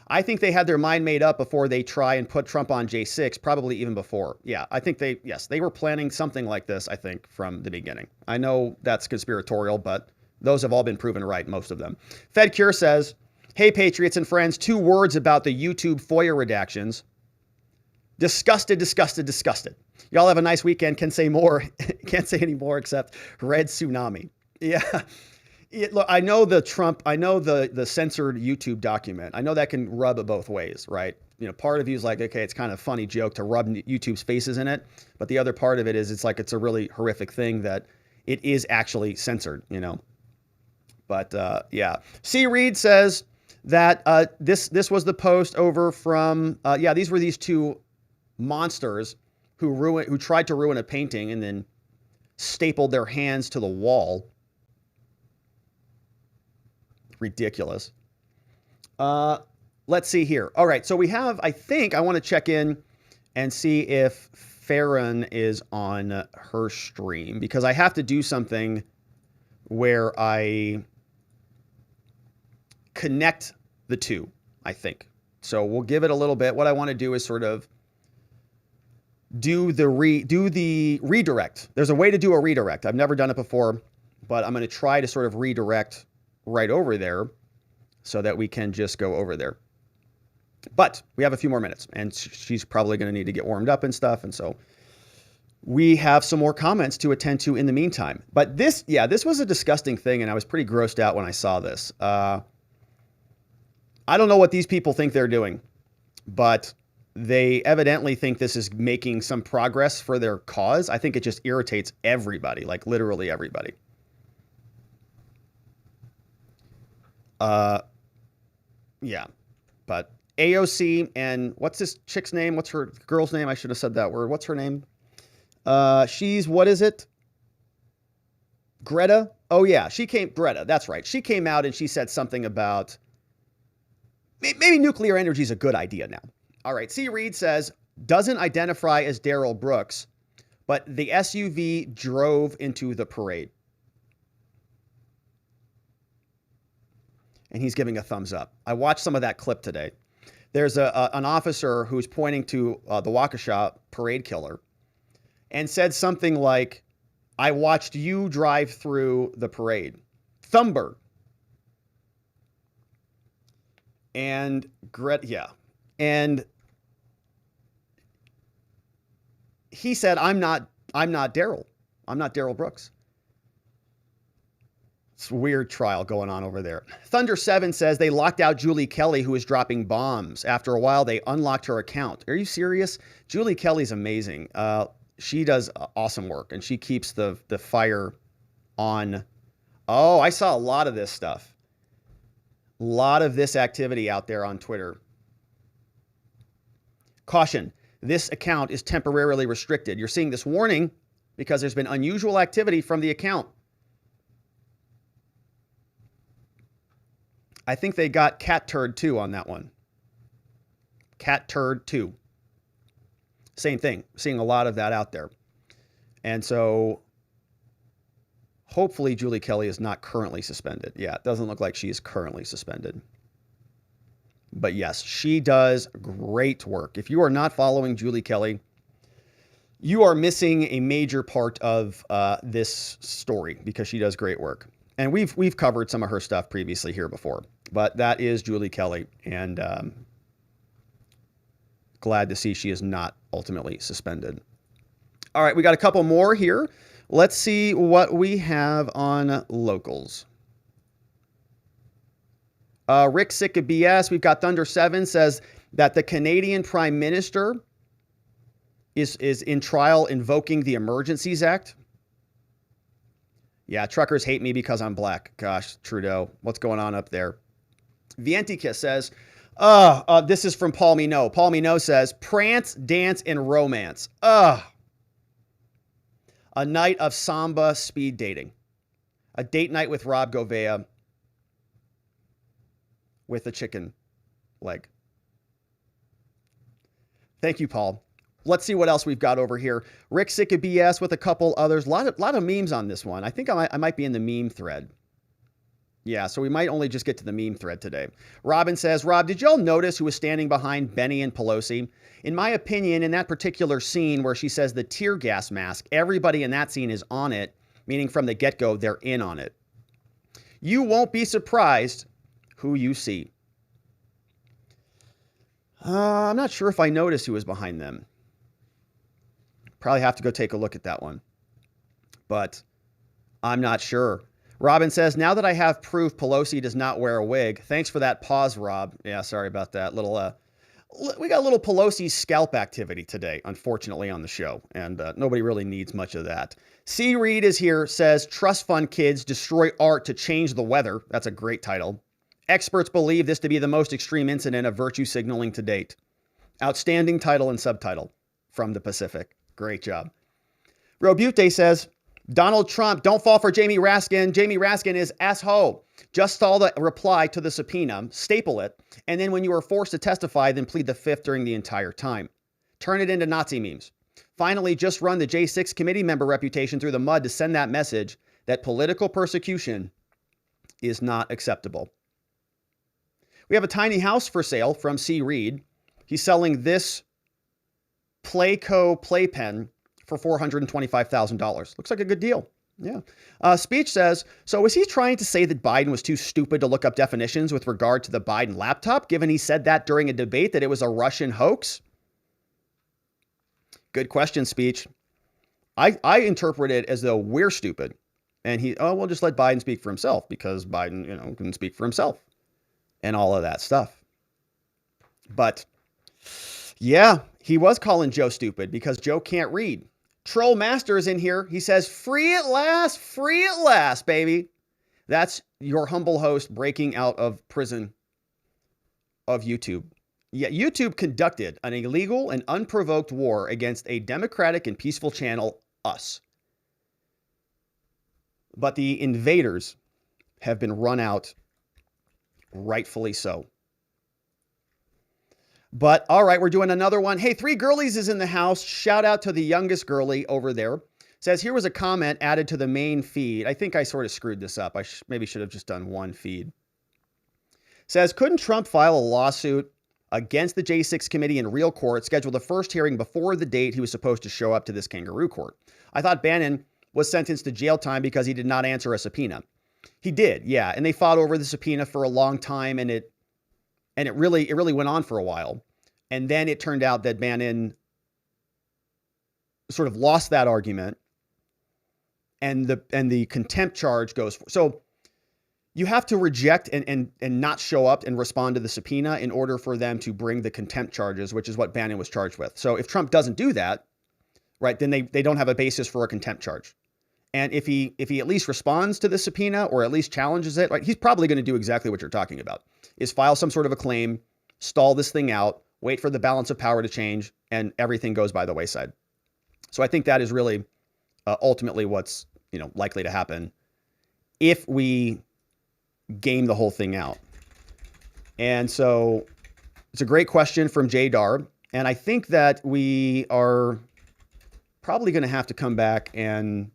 A: I think they had their mind made up before they try and put Trump on J6, probably even before. Yeah, I think they were planning something like this, I think, from the beginning. I know that's conspiratorial, but those have all been proven right, most of them. Fed Cure says, hey, Patriots and friends, 2 words about the YouTube FOIA redactions. Disgusted, disgusted, disgusted. Y'all have a nice weekend. Can say more. Can't say any more except red tsunami. Yeah. Look, I know the censored YouTube document. I know that can rub both ways, right? You know, part of you is like, okay, it's kind of a funny joke to rub YouTube's faces in it. But the other part of it is it's like it's a really horrific thing that it is actually censored, you know. But yeah. C. Reed says that this was the post over from, these were these 2 monsters who tried to ruin a painting and then stapled their hands to the wall. Ridiculous. Let's see here. All right, so we have, I think I want to check in and see if Farron is on her stream because I have to do something where I connect the 2, I think. So we'll give it a little bit. What I want to do is sort of do the redirect. There's a way to do a redirect. I've never done it before, but I'm going to try to sort of redirect right over there so that we can just go over there. But we have a few more minutes and she's probably going to need to get warmed up and stuff. And so we have some more comments to attend to in the meantime. But this was a disgusting thing. And I was pretty grossed out when I saw this. I don't know what these people think they're doing, but they evidently think this is making some progress for their cause. I think it just irritates everybody, like literally everybody. Yeah, but AOC and what's this chick's name? What's her girl's name? I should have said that word. What's her name? She's, what is it? Greta? Oh yeah, Greta, that's right. She came out and she said something about maybe nuclear energy is a good idea now. All right, C. Reed says, doesn't identify as Daryl Brooks, but the SUV drove into the parade. And he's giving a thumbs up. I watched some of that clip today. There's an officer who's pointing to the Waukesha parade killer and said something like, I watched you drive through the parade. Thumber. And And he said, I'm not Daryl. I'm not Daryl Brooks. It's a weird trial going on over there. Thunder7 says they locked out Julie Kelly, who was dropping bombs. After a while, they unlocked her account. Are you serious? Julie Kelly's amazing. She does awesome work, and she keeps the fire on. Oh, I saw a lot of this stuff. A lot of this activity out there on Twitter. Caution, this account is temporarily restricted. You're seeing this warning because there's been unusual activity from the account. I think they got Cat Turd 2 on that one. Cat Turd 2. Same thing. Seeing a lot of that out there. And so hopefully Julie Kelly is not currently suspended. Yeah, it doesn't look like she is currently suspended. But yes, she does great work. If you are not following Julie Kelly, you are missing a major part of this story because she does great work. And we've covered some of her stuff previously here before, but that is Julie Kelly, and glad to see she is not ultimately suspended. All right, we got a couple more here. Let's see what we have on locals. Rick Sick of BS. We've got Thunder 7 says that the Canadian Prime Minister is in trial invoking the Emergencies Act. Yeah, truckers hate me because I'm black. Gosh, Trudeau, what's going on up there? Vientica says, this is from Paul Minot. Paul Minot says, prance, dance, and romance. A night of samba speed dating. A date night with Rob Govea with a chicken leg. Thank you, Paul. Let's see what else we've got over here. Rick Sick of BS with a couple others. A lot of memes on this one. I think I might be in the meme thread. Yeah, so we might only just get to the meme thread today. Robin says, Rob, did y'all notice who was standing behind Benny and Pelosi? In my opinion, in that particular scene where she says the tear gas mask, everybody in that scene is on it, meaning from the get-go, they're in on it. You won't be surprised who you see. I'm not sure if I noticed who was behind them. Probably have to go take a look at that one. But I'm not sure. Robin says, now that I have proof Pelosi does not wear a wig. Thanks for that pause, Rob. Yeah, sorry about that. We got a little Pelosi scalp activity today, unfortunately, on the show. And nobody really needs much of that. C. Reed is here, says, trust fund kids destroy art to change the weather. That's a great title. Experts believe this to be the most extreme incident of virtue signaling to date. Outstanding title and subtitle from the Pacific. Great job. Robute says, Donald Trump, don't fall for Jamie Raskin. Jamie Raskin is asshole. Just saw the reply to the subpoena, staple it, and then when you are forced to testify, then plead the fifth during the entire time. Turn it into Nazi memes. Finally, just run the J6 committee member reputation through the mud to send that message that political persecution is not acceptable. We have a tiny house for sale from C. Reed. He's selling this Playco playpen for $425,000. Looks like a good deal. Yeah. Speech says, so is he trying to say that Biden was too stupid to look up definitions with regard to the Biden laptop, given he said that during a debate that it was a Russian hoax? Good question, Speech. I interpret it as though we're stupid. And we'll just let Biden speak for himself because Biden, can speak for himself and all of that stuff. But yeah, he was calling Joe stupid because Joe can't read. Troll Master is in here. He says, free at last, baby. That's your humble host breaking out of prison of YouTube. Yeah, YouTube conducted an illegal and unprovoked war against a democratic and peaceful channel, us. But the invaders have been run out, rightfully so. But all right, we're doing another one. Hey, 3 Girlies is in the house. Shout out to the youngest girly over there. Says, here was a comment added to the main feed. I think I sort of screwed this up. I maybe should have just done one feed. Says, couldn't Trump file a lawsuit against the J6 committee in real court, schedule the first hearing before the date he was supposed to show up to this kangaroo court? I thought Bannon was sentenced to jail time because he did not answer a subpoena. He did, yeah. And they fought over the subpoena for a long time, and it really went on for a while. And then it turned out that Bannon sort of lost that argument, and the contempt charge goes. So you have to reject and not show up and respond to the subpoena in order for them to bring the contempt charges, which is what Bannon was charged with. So if Trump doesn't do that, right, then they don't have a basis for a contempt charge. And if he at least responds to the subpoena or at least challenges it, right, he's probably going to do exactly what you're talking about, is file some sort of a claim, stall this thing out, wait for the balance of power to change, and everything goes by the wayside. So I think that is really ultimately what's likely to happen if we game the whole thing out. And so it's a great question from Jay Darb, and I think that we are probably going to have to come back and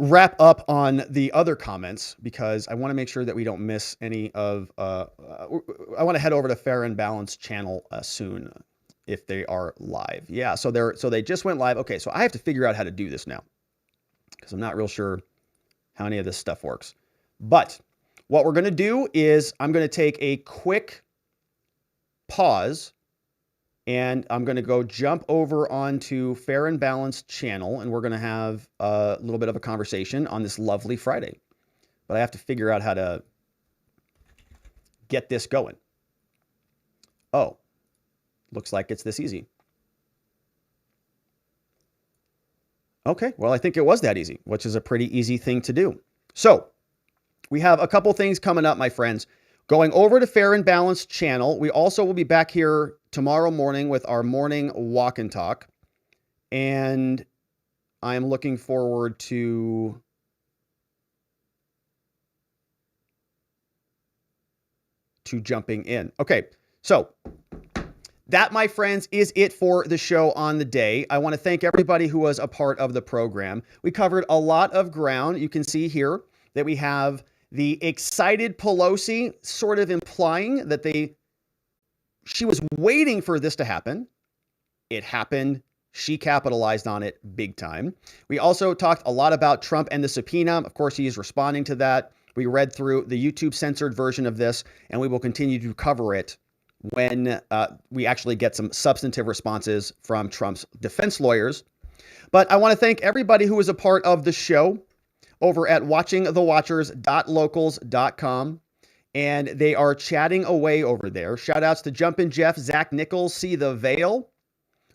A: wrap up on the other comments because I want to make sure that we don't miss any of, I want to head over to Fair and Balanced channel soon if they are live. Yeah, so they just went live. Okay, so I have to figure out how to do this now because I'm not real sure how any of this stuff works. But what we're going to do is I'm going to take a quick pause and I'm going to go jump over onto Fair and Balanced channel and we're going to have a little bit of a conversation on this lovely Friday. But I have to figure out how to get this going. Oh, looks like it's this easy. Okay, well, I think it was that easy, which is a pretty easy thing to do. So we have a couple things coming up, my friends. Going over to Fair and Balanced channel, we also will be back here tomorrow morning with our morning walk and talk. And I'm looking forward to jumping in. Okay, so that, my friends, is it for the show on the day. I want to thank everybody who was a part of the program. We covered a lot of ground. You can see here that we have the excited Pelosi sort of implying that she was waiting for this to happen. It happened. She capitalized on it big time. We also talked a lot about Trump and the subpoena. Of course, he is responding to that. We read through the YouTube censored version of this, and we will continue to cover it when we actually get some substantive responses from Trump's defense lawyers. But I want to thank everybody who was a part of the show over at watchingthewatchers.locals.com. And they are chatting away over there. Shout outs to Jumpin' Jeff, Zach Nichols, See the Veil.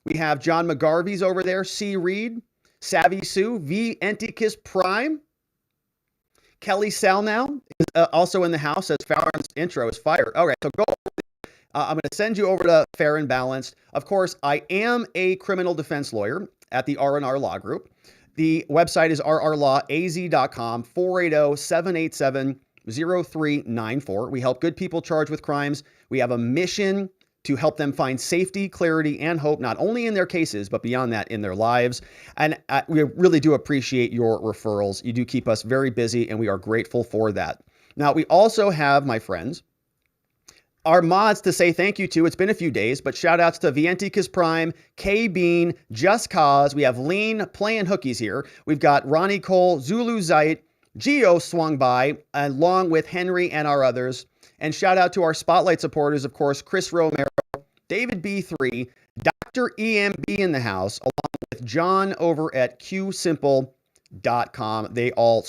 A: We have John McGarvey's over there, C. Reed, Savvy Sue, V. Enticus Prime. Kelly Salnow is also in the house as Farron's intro is fired. All right, so go. I'm going to send you over to Fair and Balanced. Of course, I am a criminal defense lawyer at the R&R Law Group. The website is rrlawaz.com, 480-787-0394. We help good people charged with crimes. We have a mission to help them find safety, clarity, and hope, not only in their cases, but beyond that, in their lives. And we really do appreciate your referrals. You do keep us very busy, and we are grateful for that. Now, we also have, my friends, our mods to say thank you to. It's been a few days, but shout outs to Vienticus Prime, K Bean, Just Cause. We have Lean playing hookies here. We've got Ronnie Cole, Zulu Zite, Geo swung by, along with Henry and our others. And shout out to our spotlight supporters, of course, Chris Romero, David B3, Dr. EMB in the house, along with John over at qsimple.com. They all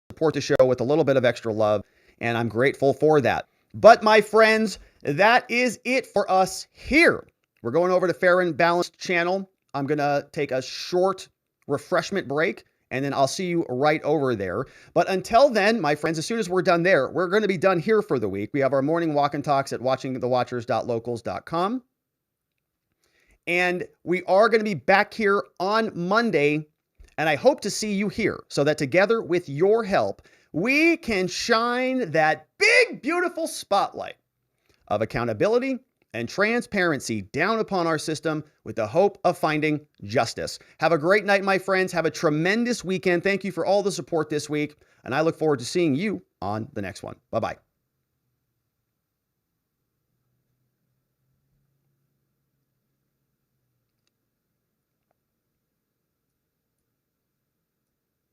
A: support the show with a little bit of extra love, and I'm grateful for that. But my friends, that is it for us here. We're going over to Fair and Balanced channel. I'm going to take a short refreshment break, and then I'll see you right over there. But until then, my friends, as soon as we're done there, we're going to be done here for the week. We have our morning walk and talks at watchingthewatchers.locals.com. And we are going to be back here on Monday, and I hope to see you here so that together with your help, we can shine that big, beautiful spotlight of accountability and transparency down upon our system with the hope of finding justice. Have a great night, my friends. Have a tremendous weekend. Thank you for all the support this week, and I look forward to seeing you on the next one. Bye-bye.